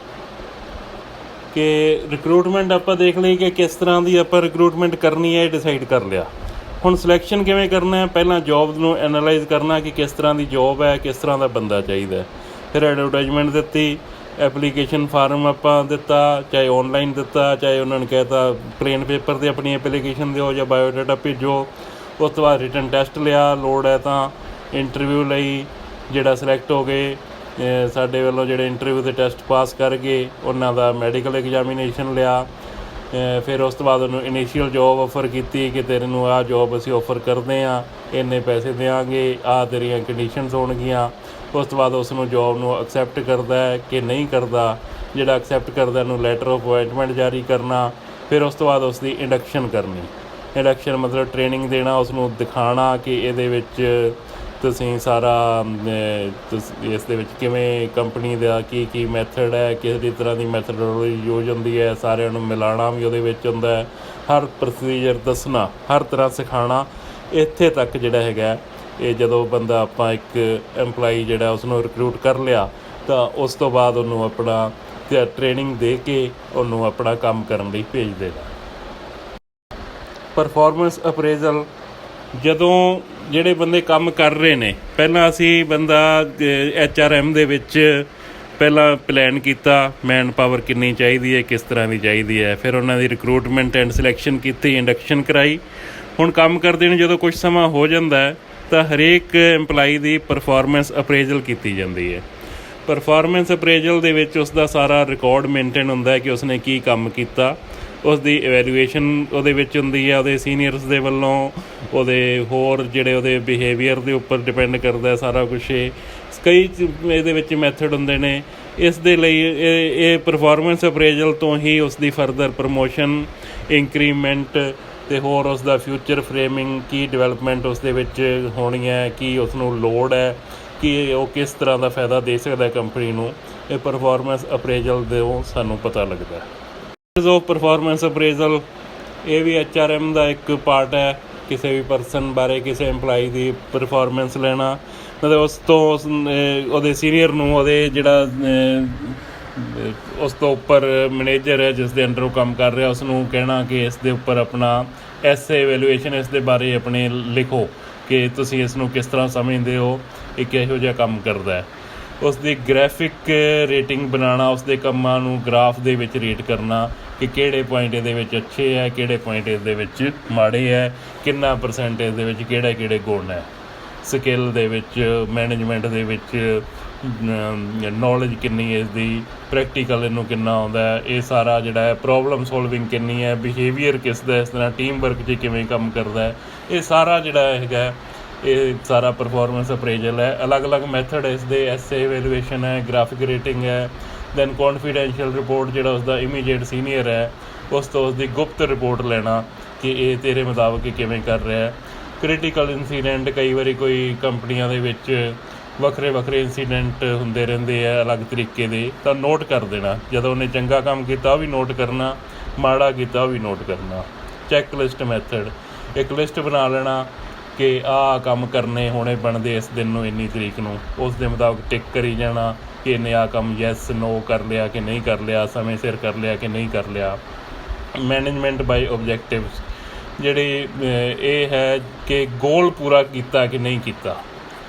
ਕਿ ਰਿਕਰੂਟਮੈਂਟ ਆਪਾਂ ਦੇਖ ਲਈ ਕਿ ਕਿਸ ਤਰ੍ਹਾਂ ਦੀ ਆਪਾਂ ਰਿਕਰੂਟਮੈਂਟ ਕਰਨੀ ਹੈ, ਇਹ ਡਿਸਾਈਡ ਕਰ ਲਿਆ। ਹੁਣ ਸਿਲੈਕਸ਼ਨ ਕਿਵੇਂ ਕਰਨਾ ਹੈ? ਪਹਿਲਾਂ ਜੋਬ ਨੂੰ ਐਨਾਲਾਈਜ਼ ਕਰਨਾ ਕਿ ਕਿਸ ਤਰ੍ਹਾਂ ਦੀ ਜੋਬ ਹੈ, ਕਿਸ ਤਰ੍ਹਾਂ ਦਾ ਬੰਦਾ ਚਾਹੀਦਾ। ਫਿਰ ਐਡਵਰਟਾਈਜ਼ਮੈਂਟ ਦਿੱਤੀ, ਐਪਲੀਕੇਸ਼ਨ ਫਾਰਮ ਆਪਾਂ ਦਿੱਤਾ, ਚਾਹੇ ਔਨਲਾਈਨ ਦਿੱਤਾ, ਚਾਹੇ ਉਹਨਾਂ ਨੇ ਕਹਿਤਾ ਪਲੇਨ ਪੇਪਰ 'ਤੇ ਆਪਣੀ ਐਪਲੀਕੇਸ਼ਨ ਦਿਓ ਜਾਂ ਬਾਇਓਡਾਟਾ ਭੇਜੋ। ਉਸ ਤੋਂ ਬਾਅਦ ਰਿਟਨ ਟੈਸਟ ਲਿਆ, ਲੋੜ ਹੈ ਤਾਂ ਇੰਟਰਵਿਊ ਲਈ। ਜਿਹੜਾ ਸਿਲੈਕਟ ਹੋ ਗਏ ਸਾਡੇ ਵੱਲੋਂ, ਜਿਹੜੇ ਇੰਟਰਵਿਊ ਦੇ ਟੈਸਟ ਪਾਸ ਕਰ ਗਏ, ਉਹਨਾਂ ਦਾ ਮੈਡੀਕਲ ਐਗਜ਼ਾਮੀਨੇਸ਼ਨ ਲਿਆ। ਫਿਰ ਉਸ ਤੋਂ ਬਾਅਦ ਉਹਨੂੰ ਇਨੀਸ਼ੀਅਲ ਜੋਬ ਆਫਰ ਕੀਤੀ ਕਿ ਤੈਨੂੰ ਆਹ ਜੋਬ ਅਸੀਂ ਆਫਰ ਕਰਦੇ ਹਾਂ, ਇੰਨੇ ਪੈਸੇ ਦੇਵਾਂਗੇ, ਆਹ ਤੇਰੀਆਂ ਕੰਡੀਸ਼ਨਸ ਹੋਣਗੀਆਂ। ਉਸ ਤੋਂ ਬਾਅਦ ਉਸ ਨੂੰ ਜੋਬ ਨੂੰ ਐਕਸੈਪਟ ਕਰਦਾ ਹੈ ਕਿ ਨਹੀਂ ਕਰਦਾ। ਜਿਹੜਾ ਐਕਸੈਪਟ ਕਰਦਾ ਉਹਨੂੰ ਲੈਟਰ ਆਫ ਅਪੁਆਇੰਟਮੈਂਟ ਜਾਰੀ ਕਰਨਾ। ਫਿਰ ਉਸ ਤੋਂ ਬਾਅਦ ਉਸ ਦੀ ਇੰਡਕਸ਼ਨ ਕਰਨੀ। ਇੰਡਕਸ਼ਨ ਮਤਲਬ ਟ੍ਰੇਨਿੰਗ ਦੇਣਾ, ਉਸ ਨੂੰ ਦਿਖਾਉਣਾ ਕਿ ਇਹਦੇ ਵਿੱਚ ਤੁਸੀਂ ਸਾਰਾ ਇਸ ਦੇ ਵਿੱਚ ਕਿਵੇਂ ਕੰਪਨੀ ਦਾ ਕੀ ਮੈਥਡ ਹੈ, ਕਿਸ ਤਰ੍ਹਾਂ ਦੀ ਮੈਥਡੋਲੋਜੀ ਯੂਜ਼ ਹੁੰਦੀ ਹੈ, ਸਾਰਿਆਂ ਨੂੰ ਮਿਲਾਉਣਾ ਵੀ ਉਹਦੇ ਵਿੱਚ ਹੁੰਦਾ ਹੈ। ਹਰ ਪ੍ਰੋਸੀਜਰ ਦੱਸਣਾ, ਹਰ ਤਰ੍ਹਾਂ ਸਿਖਾਉਣਾ। ਇੱਥੇ ਤੱਕ ਜਿਹੜਾ ਹੈਗਾ ਇਹ ਜਦੋਂ ਬੰਦਾ ਆਪਾਂ ਇੱਕ ਐਮਪਲਾਈ ਜਿਹੜਾ ਉਸ ਨੂੰ ਰਿਕਰੂਟ ਕਰ ਲਿਆ ਤਾਂ ਉਸ ਤੋਂ ਬਾਅਦ ਉਹਨੂੰ ਆਪਣਾ ਟ੍ਰੇਨਿੰਗ ਦੇ ਕੇ ਉਹਨੂੰ ਆਪਣਾ ਕੰਮ ਕਰਨ ਲਈ ਭੇਜ ਦੇਣਾ। ਪਰਫੋਰਮੈਂਸ ਅਪਰੇਜ਼ਲ, ਜਦੋਂ ਜਿਹੜੇ ਬੰਦੇ ਕੰਮ ਕਰ ਰਹੇ ਨੇ, ਪਹਿਲਾਂ ਅਸੀਂ ਬੰਦਾ HRM ਦੇ ਵਿੱਚ ਪਹਿਲਾਂ ਪਲਾਨ ਕੀਤਾ, ਮੈਨ ਪਾਵਰ ਕਿੰਨੀ ਚਾਹੀਦੀ ਹੈ, ਕਿਸ ਤਰ੍ਹਾਂ ਦੀ ਚਾਹੀਦੀ ਹੈ। ਫਿਰ ਉਹਨਾਂ ਦੀ ਰਿਕਰੂਟਮੈਂਟ ਐਂਡ ਸਿਲੈਕਸ਼ਨ ਕੀਤੀ, ਇੰਡਕਸ਼ਨ ਕਰਾਈ। ਹੁਣ ਕੰਮ ਕਰਦੇ ਨੂੰ ਜਦੋਂ ਕੁਝ ਸਮਾਂ ਹੋ ਜਾਂਦਾ ਹੈ ਤਾਂ ਹਰੇਕ ਐਮਪਲਾਈ ਦੀ ਪਰਫੋਰਮੈਂਸ ਅਪਰੇਜ਼ਲ ਕੀਤੀ ਜਾਂਦੀ ਹੈ। ਪਰਫੋਰਮੈਂਸ ਅਪਰੇਜ਼ਲ ਦੇ ਵਿੱਚ ਉਸ ਦਾ ਸਾਰਾ ਰਿਕਾਰਡ ਮੇਨਟੇਨ ਹੁੰਦਾ ਹੈ ਕਿ ਉਸਨੇ ਕੀ ਕੰਮ ਕੀਤਾ। ਉਸ ਦੀ ਇਵੈਲੂਏਸ਼ਨ ਉਹਦੇ ਵਿੱਚ ਹੁੰਦੀ ਹੈ ਉਹਦੇ ਸੀਨੀਅਰਸ ਦੇ ਵੱਲੋਂ, ਉਹਦੇ ਹੋਰ ਜਿਹੜੇ ਉਹਦੇ ਬਿਹੇਵੀਅਰ ਦੇ ਉੱਪਰ ਡਿਪੈਂਡ ਕਰਦਾ ਸਾਰਾ ਕੁਛ। ਕਈ ਇਹਦੇ ਵਿੱਚ ਮੈਥਡ ਹੁੰਦੇ ਨੇ। ਇਸ ਦੇ ਲਈ ਇਹ ਪਰਫੋਰਮੈਂਸ ਅਪਰੇਜ਼ਲ ਤੋਂ ਹੀ ਉਸ ਦੀ ਫਰਦਰ ਪ੍ਰਮੋਸ਼ਨ, ਇੰਕਰੀਮੈਂਟ ਅਤੇ ਹੋਰ ਉਸ ਦਾ ਫਿਊਚਰ ਫਰੇਮਿੰਗ, ਕੀ ਡਿਵੈਲਪਮੈਂਟ ਉਸ ਦੇ ਵਿੱਚ ਹੋਣੀ ਹੈ, ਕੀ ਉਸ ਨੂੰ ਲੋੜ ਹੈ, ਕਿ ਉਹ ਕਿਸ ਤਰ੍ਹਾਂ ਦਾ ਫਾਇਦਾ ਦੇ ਸਕਦਾ ਕੰਪਨੀ ਨੂੰ। ਇਹ ਪਰਫੋਰਮੈਂਸ ਅਪਰੇਜ਼ਲ ਦੇ ਸਾਨੂੰ ਪਤਾ ਲੱਗਦਾ। ਆਫ ਪਰਫੋਰਮੈਂਸ ਅਪਰੇਜ਼ਲ, ਇਹ ਵੀ HRM ਦਾ ਇੱਕ ਪਾਰਟ ਹੈ। ਕਿਸੇ ਵੀ ਪਰਸਨ ਬਾਰੇ, ਕਿਸੇ ਐਮਪਲਾਈ ਦੀ ਪਰਫੋਰਮੈਂਸ ਲੈਣਾ, ਮਤਲਬ ਉਸ ਤੋਂ ਉਹਦੇ ਸੀਨੀਅਰ ਨੂੰ, ਉਹਦੇ ਜਿਹੜਾ ਉਸ ਤੋਂ ਉੱਪਰ ਮੈਨੇਜਰ ਹੈ ਜਿਸ ਦੇ ਅੰਡਰ ਉਹ ਕੰਮ ਕਰ ਰਿਹਾ, ਉਸ ਨੂੰ ਕਹਿਣਾ ਕਿ ਇਸ ਦੇ ਉੱਪਰ ਆਪਣਾ ਐਵੈਲੂਏਸ਼ਨ ਇਸ ਦੇ ਬਾਰੇ ਆਪਣੇ ਲਿਖੋ ਕਿ ਤੁਸੀਂ ਇਸ ਨੂੰ ਕਿਸ ਤਰ੍ਹਾਂ ਸਮਝਦੇ ਹੋ, ਇਹ ਕਿਹੋ ਜਿਹਾ ਕੰਮ ਕਰਦਾ ਹੈ। ਉਸ ਦੀ ਗ੍ਰਾਫਿਕ ਰੇਟਿੰਗ ਬਣਾਉਣਾ, ਉਸ ਦੇ ਕੰਮਾਂ ਨੂੰ ਗ੍ਰਾਫ ਦੇ ਵਿੱਚ ਰੇਟ ਕਰਨਾ ਕਿ ਕਿਹੜੇ ਪੁਆਇੰਟ ਇਹਦੇ ਵਿੱਚ ਅੱਛੇ ਹੈ, ਕਿਹੜੇ ਪੁਆਇੰਟ ਇਹਦੇ ਵਿੱਚ ਮਾੜੇ ਹੈ, ਕਿੰਨਾ ਪਰਸੈਂਟੇਜ ਦੇ ਵਿੱਚ ਕਿਹੜੇ ਗੁਣ ਹੈ। ਸਕਿੱਲ ਦੇ ਵਿੱਚ, ਮੈਨੇਜਮੈਂਟ ਦੇ ਵਿੱਚ ਨੌਲੇਜ ਕਿੰਨੀ ਹੈ ਇਸਦੀ, ਪ੍ਰੈਕਟੀਕਲ ਇਹਨੂੰ ਕਿੰਨਾ ਆਉਂਦਾ ਹੈ, ਇਹ ਸਾਰਾ ਜਿਹੜਾ ਹੈ ਪ੍ਰੋਬਲਮ ਸੋਲਵਿੰਗ ਕਿੰਨੀ ਹੈ, ਬਿਹੇਵੀਅਰ ਕਿਸ ਦਾ, ਇਸ ਤਰ੍ਹਾਂ ਟੀਮ ਵਰਕ 'ਚ ਕਿਵੇਂ ਕੰਮ ਕਰਦਾ ਹੈ, ਇਹ ਸਾਰਾ ਜਿਹੜਾ ਹੈਗਾ ਇਹ ਸਾਰਾ ਪਰਫੋਰਮੈਂਸ ਅਪਰੇਜ਼ਲ ਹੈ। ਅਲੱਗ-ਅਲੱਗ ਮੈਥਡ ਇਸ ਦੇ, ਐਸੇ ਇਵੈਲੂਏਸ਼ਨ ਹੈ, ਗ੍ਰਾਫਿਕ ਰੇਟਿੰਗ ਹੈ, ਦੈਨ ਕੌਨਫੀਡੈਂਸ਼ੀਅਲ ਰਿਪੋਰਟ, ਜਿਹੜਾ ਉਸਦਾ ਇਮੀਡੀਏਟ ਸੀਨੀਅਰ ਹੈ ਉਸ ਤੋਂ ਉਸਦੀ ਗੁਪਤ ਰਿਪੋਰਟ ਲੈਣਾ ਕਿ ਇਹ ਤੇਰੇ ਮੁਤਾਬਕ ਕਿਵੇਂ ਕਰ ਰਿਹਾ। ਕ੍ਰਿਟੀਕਲ ਇੰਸੀਡੈਂਟ, ਕਈ ਵਾਰੀ ਕੋਈ ਕੰਪਨੀਆਂ ਦੇ ਵਿੱਚ ਵੱਖਰੇ ਇੰਸੀਡੈਂਟ ਹੁੰਦੇ ਰਹਿੰਦੇ ਆ ਅਲੱਗ ਤਰੀਕੇ ਦੇ, ਤਾਂ ਨੋਟ ਕਰ ਦੇਣਾ। ਜਦੋਂ ਉਹਨੇ ਚੰਗਾ ਕੰਮ ਕੀਤਾ ਉਹ ਵੀ ਨੋਟ ਕਰਨਾ, ਮਾੜਾ ਕੀਤਾ ਉਹ ਵੀ ਨੋਟ ਕਰਨਾ। ਚੈੱਕ ਲਿਸਟ ਮੈਥਡ, ਇੱਕ ਲਿਸਟ ਬਣਾ ਲੈਣਾ ਕਿ ਆਹ ਕੰਮ ਕਰਨੇ ਹੋਣੇ ਬਣਦੇ ਇਸ ਦਿਨ ਨੂੰ, ਇੰਨੀ ਤਰੀਕ ਨੂੰ, ਉਸ ਦੇ ਮੁਤਾਬਕ ਟਿਕ ਕਰੀ ਜਾਣਾ ਕਿ ਇਹਨੇ ਆਹ ਕੰਮ ਯੈਸ ਨੋ ਕਰ ਲਿਆ ਕਿ ਨਹੀਂ ਕਰ ਲਿਆ, ਸਮੇਂ ਸਿਰ ਕਰ ਲਿਆ ਕਿ ਨਹੀਂ ਕਰ ਲਿਆ। ਮੈਨੇਜਮੈਂਟ ਬਾਈ ਓਬਜੈਕਟਿਵਸ, ਜਿਹੜੀ ਇਹ ਹੈ ਕਿ ਗੋਲ ਪੂਰਾ ਕੀਤਾ ਕਿ ਨਹੀਂ ਕੀਤਾ,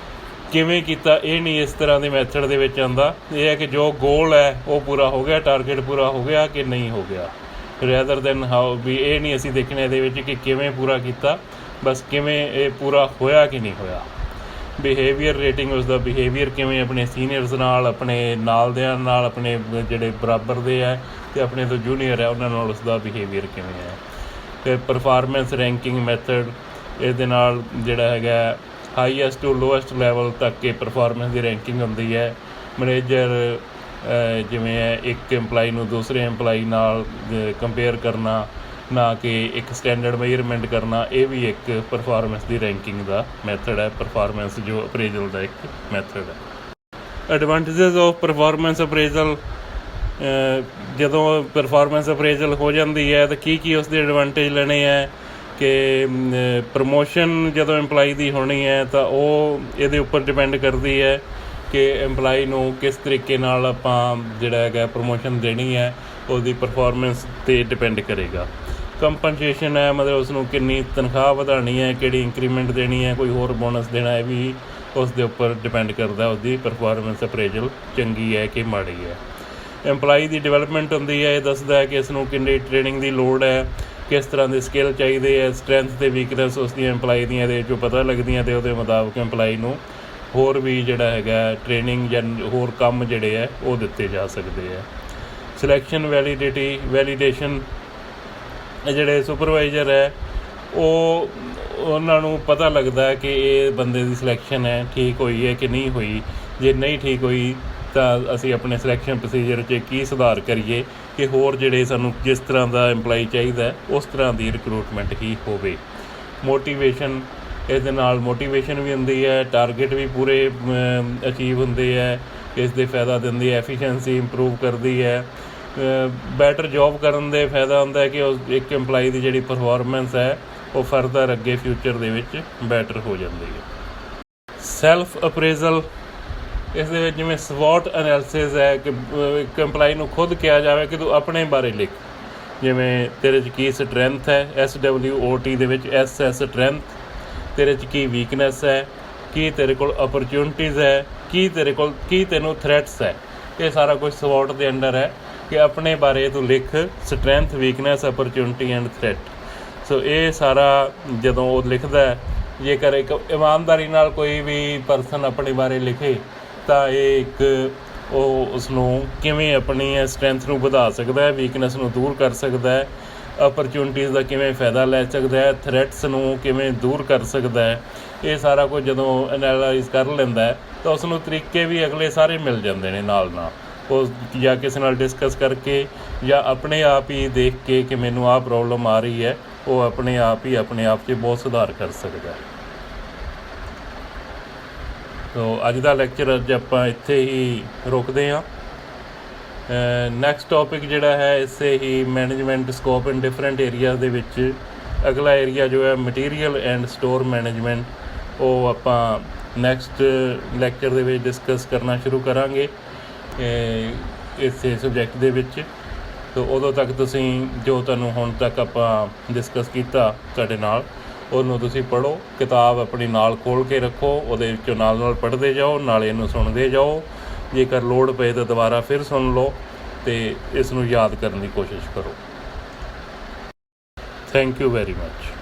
ਕਿਵੇਂ ਕੀਤਾ, ਇਹ ਨਹੀਂ ਇਸ ਤਰ੍ਹਾਂ ਦੇ ਮੈਥਡ ਦੇ ਵਿੱਚ ਆਉਂਦਾ। ਇਹ ਹੈ ਕਿ ਜੋ ਗੋਲ ਹੈ ਉਹ ਪੂਰਾ ਹੋ ਗਿਆ, ਟਾਰਗੇਟ ਪੂਰਾ ਹੋ ਗਿਆ ਕਿ ਨਹੀਂ ਹੋ ਗਿਆ, ਰੈਦਰ ਦੈਨ ਹਾਊ। ਵੀ ਇਹ ਨਹੀਂ ਅਸੀਂ ਦੇਖਣਾ ਇਹਦੇ ਵਿੱਚ ਕਿ ਕਿਵੇਂ ਪੂਰਾ ਕੀਤਾ, ਬਸ ਕਿਵੇਂ ਇਹ ਪੂਰਾ ਹੋਇਆ ਕਿ ਨਹੀਂ ਹੋਇਆ। ਬਿਹੇਵੀਅਰ ਰੇਟਿੰਗ, ਉਸਦਾ ਬਿਹੇਵੀਅਰ ਕਿਵੇਂ ਆਪਣੇ ਸੀਨੀਅਰਸ ਨਾਲ, ਆਪਣੇ ਨਾਲਦਿਆਂ ਨਾਲ, ਆਪਣੇ ਜਿਹੜੇ ਬਰਾਬਰ ਦੇ ਹੈ ਅਤੇ ਆਪਣੇ ਤੋਂ ਜੂਨੀਅਰ ਹੈ ਉਹਨਾਂ ਨਾਲ ਉਸਦਾ ਬਿਹੇਵੀਅਰ ਕਿਵੇਂ ਹੈ। ਫਿਰ ਪਰਫਾਰਮੈਂਸ ਰੈਂਕਿੰਗ ਮੈਥਡ, ਇਹਦੇ ਨਾਲ ਜਿਹੜਾ ਹੈਗਾ ਹਾਈਐਸਟ ਟੂ ਲੋਐਸਟ ਲੈਵਲ ਤੱਕ ਇਹ ਪਰਫਾਰਮੈਂਸ ਦੀ ਰੈਂਕਿੰਗ ਹੁੰਦੀ ਹੈ। ਮੈਨੇਜਰ ਜਿਵੇਂ ਹੈ ਇੱਕ ਐਮਪਲਾਈ ਨੂੰ ਦੂਸਰੇ ਐਮਪਲਾਈ ਨਾਲ ਕੰਪੇਅਰ ਕਰਨਾ, ਨਾ ਕਿ ਇੱਕ ਸਟੈਂਡਰਡ ਮੇਜਰਮੈਂਟ ਕਰਨਾ, ਇਹ ਵੀ ਇੱਕ ਪਰਫਾਰਮੈਂਸ ਦੀ ਰੈਂਕਿੰਗ ਦਾ ਮੈਥਡ ਹੈ। ਪਰਫਾਰਮੈਂਸ ਜੋ ਅਪਰੇਜ਼ਲ ਦਾ ਇੱਕ ਮੈਥਡ ਹੈ। ਐਡਵਾਂਟੇਜਸ ਆਫ ਪਰਫਾਰਮੈਂਸ ਅਪਰੇਜ਼ਲ, ਜਦੋਂ ਪਰਫਾਰਮੈਂਸ ਅਪਰੇਜ਼ਲ ਹੋ ਜਾਂਦੀ ਹੈ ਤਾਂ ਕੀ ਉਸ ਦੇ ਐਡਵਾਂਟੇਜ ਲੈਣੇ ਹੈ ਕਿ ਪ੍ਰਮੋਸ਼ਨ ਜਦੋਂ ਐਮਪਲਾਈ ਦੀ ਹੋਣੀ ਹੈ ਤਾਂ ਉਹ ਇਹਦੇ ਉੱਪਰ ਡਿਪੈਂਡ ਕਰਦੀ ਹੈ ਕਿ EMPLOYE ਨੂੰ ਕਿਸ ਤਰੀਕੇ ਨਾਲ ਆਪਾਂ ਜਿਹੜਾ ਹੈਗਾ ਪ੍ਰਮੋਸ਼ਨ ਦੇਣੀ ਹੈ, ਉਹਦੀ ਪਰਫੋਰਮੈਂਸ 'ਤੇ ਡਿਪੈਂਡ ਕਰੇਗਾ। ਕੰਪਨਸੇਸ਼ਨ ਹੈ, ਮਤਲਬ ਉਸ ਨੂੰ ਕਿੰਨੀ ਤਨਖਾਹ ਵਧਾਉਣੀ ਹੈ, ਕਿਹੜੀ ਇੰਕਰੀਮੈਂਟ ਦੇਣੀ ਹੈ, ਕੋਈ ਹੋਰ ਬੋਨਸ ਦੇਣਾ ਹੈ, ਵੀ ਉਸ ਦੇ ਉੱਪਰ ਡਿਪੈਂਡ ਕਰਦਾ ਉਸਦੀ ਪਰਫੋਰਮੈਂਸ ਅਪਰੇਜ਼ਲ ਚੰਗੀ ਹੈ ਕਿ ਮਾੜੀ ਹੈ। EMPLOYE ਦੀ ਡਿਵੈਲਪਮੈਂਟ ਹੁੰਦੀ ਹੈ, ਇਹ ਦੱਸਦਾ ਹੈ ਕਿ ਇਸ ਨੂੰ ਕਿੰਨੀ ਟ੍ਰੇਨਿੰਗ ਦੀ ਲੋੜ ਹੈ, ਕਿਸ ਤਰ੍ਹਾਂ ਦੇ ਸਕਿੱਲ ਚਾਹੀਦੇ ਹੈ, ਸਟਰੈਂਥ ਅਤੇ ਵੀਕਨੈਸ ਉਸ ਦੀਆਂ EMPLOYE ਦੀਆਂ ਇਹਦੇ 'ਚੋਂ ਪਤਾ ਲੱਗਦੀਆਂ, ਅਤੇ ਉਹਦੇ ਮੁਤਾਬਕ EMPLOYE ਨੂੰ ਹੋਰ ਵੀ ਜਿਹੜਾ ਹੈਗਾ ਟ੍ਰੇਨਿੰਗ ਜਾਂ ਹੋਰ ਕੰਮ ਜਿਹੜੇ ਹੈ ਉਹ ਦਿੱਤੇ ਜਾ ਸਕਦੇ ਹੈ। ਸਿਲੈਕਸ਼ਨ ਵੈਲੀਡੇਸ਼ਨ, ਜਿਹੜੇ ਸੁਪਰਵਾਈਜ਼ਰ ਹੈ ਉਹਨਾਂ ਨੂੰ ਪਤਾ ਲੱਗਦਾ ਹੈ ਕਿ ਇਹ ਬੰਦੇ ਦੀ ਸਿਲੈਕਸ਼ਨ ਹੈ ਠੀਕ ਹੋਈ ਹੈ ਕਿ ਨਹੀਂ ਹੋਈ। ਜੇ ਨਹੀਂ ਠੀਕ ਹੋਈ ਤਾਂ ਅਸੀਂ ਆਪਣੇ ਸਿਲੈਕਸ਼ਨ ਪ੍ਰੋਸੀਜਰ 'ਚ ਕੀ ਸੁਧਾਰ ਕਰੀਏ ਕਿ ਹੋਰ ਜਿਹੜੇ ਸਾਨੂੰ ਜਿਸ ਤਰ੍ਹਾਂ ਦਾ EMPLOYE ਚਾਹੀਦਾ ਉਸ ਤਰ੍ਹਾਂ ਦੀ ਰਿਕਰੂਟਮੈਂਟ ਹੀ ਹੋਵੇ। ਮੋਟੀਵੇਸ਼ਨ, ਇਸ ਦੇ ਨਾਲ ਮੋਟੀਵੇਸ਼ਨ ਵੀ ਹੁੰਦੀ ਹੈ, ਟਾਰਗੇਟ ਵੀ ਪੂਰੇ ਅਚੀਵ ਹੁੰਦੇ ਹੈ, ਇਸ ਦੇ ਫਾਇਦਾ ਦਿੰਦੀ ਹੈ, ਐਫੀਸ਼ੀਐਂਸੀ ਇੰਪਰੂਵ ਕਰਦੀ ਹੈ, ਬੈਟਰ ਜੋਬ ਕਰਨ ਦੇ ਫਾਇਦਾ ਹੁੰਦਾ ਹੈ ਕਿ ਉਸ ਇੱਕ EMPLOYE ਦੀ ਜਿਹੜੀ ਪਰਫੋਰਮੈਂਸ ਹੈ ਉਹ ਫਰਦਰ ਅੱਗੇ ਫਿਊਚਰ ਦੇ ਵਿੱਚ ਬੈਟਰ ਹੋ ਜਾਂਦੀ ਹੈ। ਸੈਲਫ ਅਪਰੇਜ਼ਲ, ਇਸ ਦੇ ਵਿੱਚ ਜਿਵੇਂ SWOT ਐਨਾਲਿਸਿਸ ਹੈ ਕਿ ਇੱਕ EMPLOYE ਨੂੰ ਖੁਦ ਕਿਹਾ ਜਾਵੇ ਕਿ ਤੂੰ ਆਪਣੇ ਬਾਰੇ ਲਿਖ, ਜਿਵੇਂ ਤੇਰੇ 'ਚ ਕੀ ਸਟਰੈਂਥ ਹੈ, SWOT ਦੇ ਵਿੱਚ S ਹੈ ਸਟਰੈਂਥ, ਤੇਰੇ 'ਚ ਕੀ ਵੀਕਨੈਸ ਹੈ, ਕੀ ਤੇਰੇ ਕੋਲ ਅਪਰਚੁਨਿਟੀਜ਼ ਹੈ, ਕੀ ਤੈਨੂੰ ਥ੍ਰੈਟਸ ਹੈ। ਇਹ ਸਾਰਾ ਕੁਝ SWOT ਦੇ ਅੰਡਰ ਹੈ ਕਿ ਆਪਣੇ ਬਾਰੇ ਤੂੰ ਲਿਖ, strength, weakness, opportunity and threat. So ਇਹ ਸਾਰਾ ਜਦੋਂ ਉਹ ਲਿਖਦਾ, ਜੇਕਰ ਇੱਕ ਇਮਾਨਦਾਰੀ ਨਾਲ ਕੋਈ ਵੀ ਪਰਸਨ ਆਪਣੇ ਬਾਰੇ ਲਿਖੇ ਤਾਂ ਇਹ ਇੱਕ ਉਸਨੂੰ ਕਿਵੇਂ ਆਪਣੀ ਸਟਰੈਂਥ ਨੂੰ ਵਧਾ ਸਕਦਾ ਹੈ, ਵੀਕਨੈਸ ਨੂੰ ਦੂਰ ਕਰ ਸਕਦਾ ਹੈ, ਅਪਰਚੁਨਿਟੀਜ਼ ਦਾ ਕਿਵੇਂ ਫਾਇਦਾ ਲੈ ਸਕਦਾ ਹੈ, ਥ੍ਰੈਟਸ ਨੂੰ ਕਿਵੇਂ ਦੂਰ ਕਰ ਸਕਦਾ ਹੈ। ਇਹ ਸਾਰਾ ਕੁਝ ਜਦੋਂ ਐਨਾਲਾਈਜ਼ ਕਰ ਲੈਂਦਾ ਤਾਂ ਉਸ ਨੂੰ ਤਰੀਕੇ ਵੀ ਅਗਲੇ ਸਾਰੇ ਮਿਲ ਜਾਂਦੇ ਨੇ ਨਾਲ ਉਹ ਜਾਂ ਕਿਸੇ ਨਾਲ ਡਿਸਕਸ ਕਰਕੇ ਜਾਂ ਆਪਣੇ ਆਪ ਹੀ ਦੇਖ ਕੇ ਕਿ ਮੈਨੂੰ ਆਹ ਪ੍ਰੋਬਲਮ ਆ ਰਹੀ ਹੈ, ਉਹ ਆਪਣੇ ਆਪ 'ਚ ਬਹੁਤ ਸੁਧਾਰ ਕਰ ਸਕਦਾ ਹੈ। ਸੋ ਅੱਜ ਦਾ ਲੈਕਚਰ ਅੱਜ ਆਪਾਂ ਇੱਥੇ ਹੀ ਰੋਕਦੇ ਹਾਂ। ਨੈਕਸਟ ਟੌਪਿਕ ਜਿਹੜਾ ਹੈ ਇਸੇ ਹੀ management scope in different areas ਦੇ ਵਿੱਚ ਅਗਲਾ ਏਰੀਆ ਜੋ ਹੈ ਮਟੀਰੀਅਲ ਐਂਡ ਸਟੋਰ ਮੈਨੇਜਮੈਂਟ, ਉਹ ਆਪਾਂ ਨੈਕਸਟ ਲੈਕਚਰ ਦੇ ਵਿੱਚ ਡਿਸਕਸ ਕਰਨਾ ਸ਼ੁਰੂ ਕਰਾਂਗੇ ਇਸੇ ਸਬਜੈਕਟ ਦੇ ਵਿੱਚ। ਤੋ ਉਦੋਂ ਤੱਕ ਤੁਸੀਂ ਜੋ ਤੁਹਾਨੂੰ ਹੁਣ ਤੱਕ ਆਪਾਂ ਡਿਸਕਸ ਕੀਤਾ ਤੁਹਾਡੇ ਨਾਲ, ਉਹਨੂੰ ਤੁਸੀਂ ਪੜ੍ਹੋ, ਕਿਤਾਬ ਆਪਣੀ ਨਾਲ ਖੋਲ੍ਹ ਕੇ ਰੱਖੋ, ਉਹਦੇ ਵਿੱਚੋਂ ਨਾਲ ਪੜ੍ਹਦੇ ਜਾਓ, ਨਾਲੇ ਇਹਨੂੰ ਸੁਣਦੇ ਜਾਓ। ਜੇਕਰ ਲੋੜ ਪਏ ਤਾਂ ਦੁਬਾਰਾ ਫਿਰ ਸੁਣ ਲਓ ਅਤੇ ਇਸ ਨੂੰ ਯਾਦ ਕਰਨ ਦੀ ਕੋਸ਼ਿਸ਼ ਕਰੋ। Thank you very much.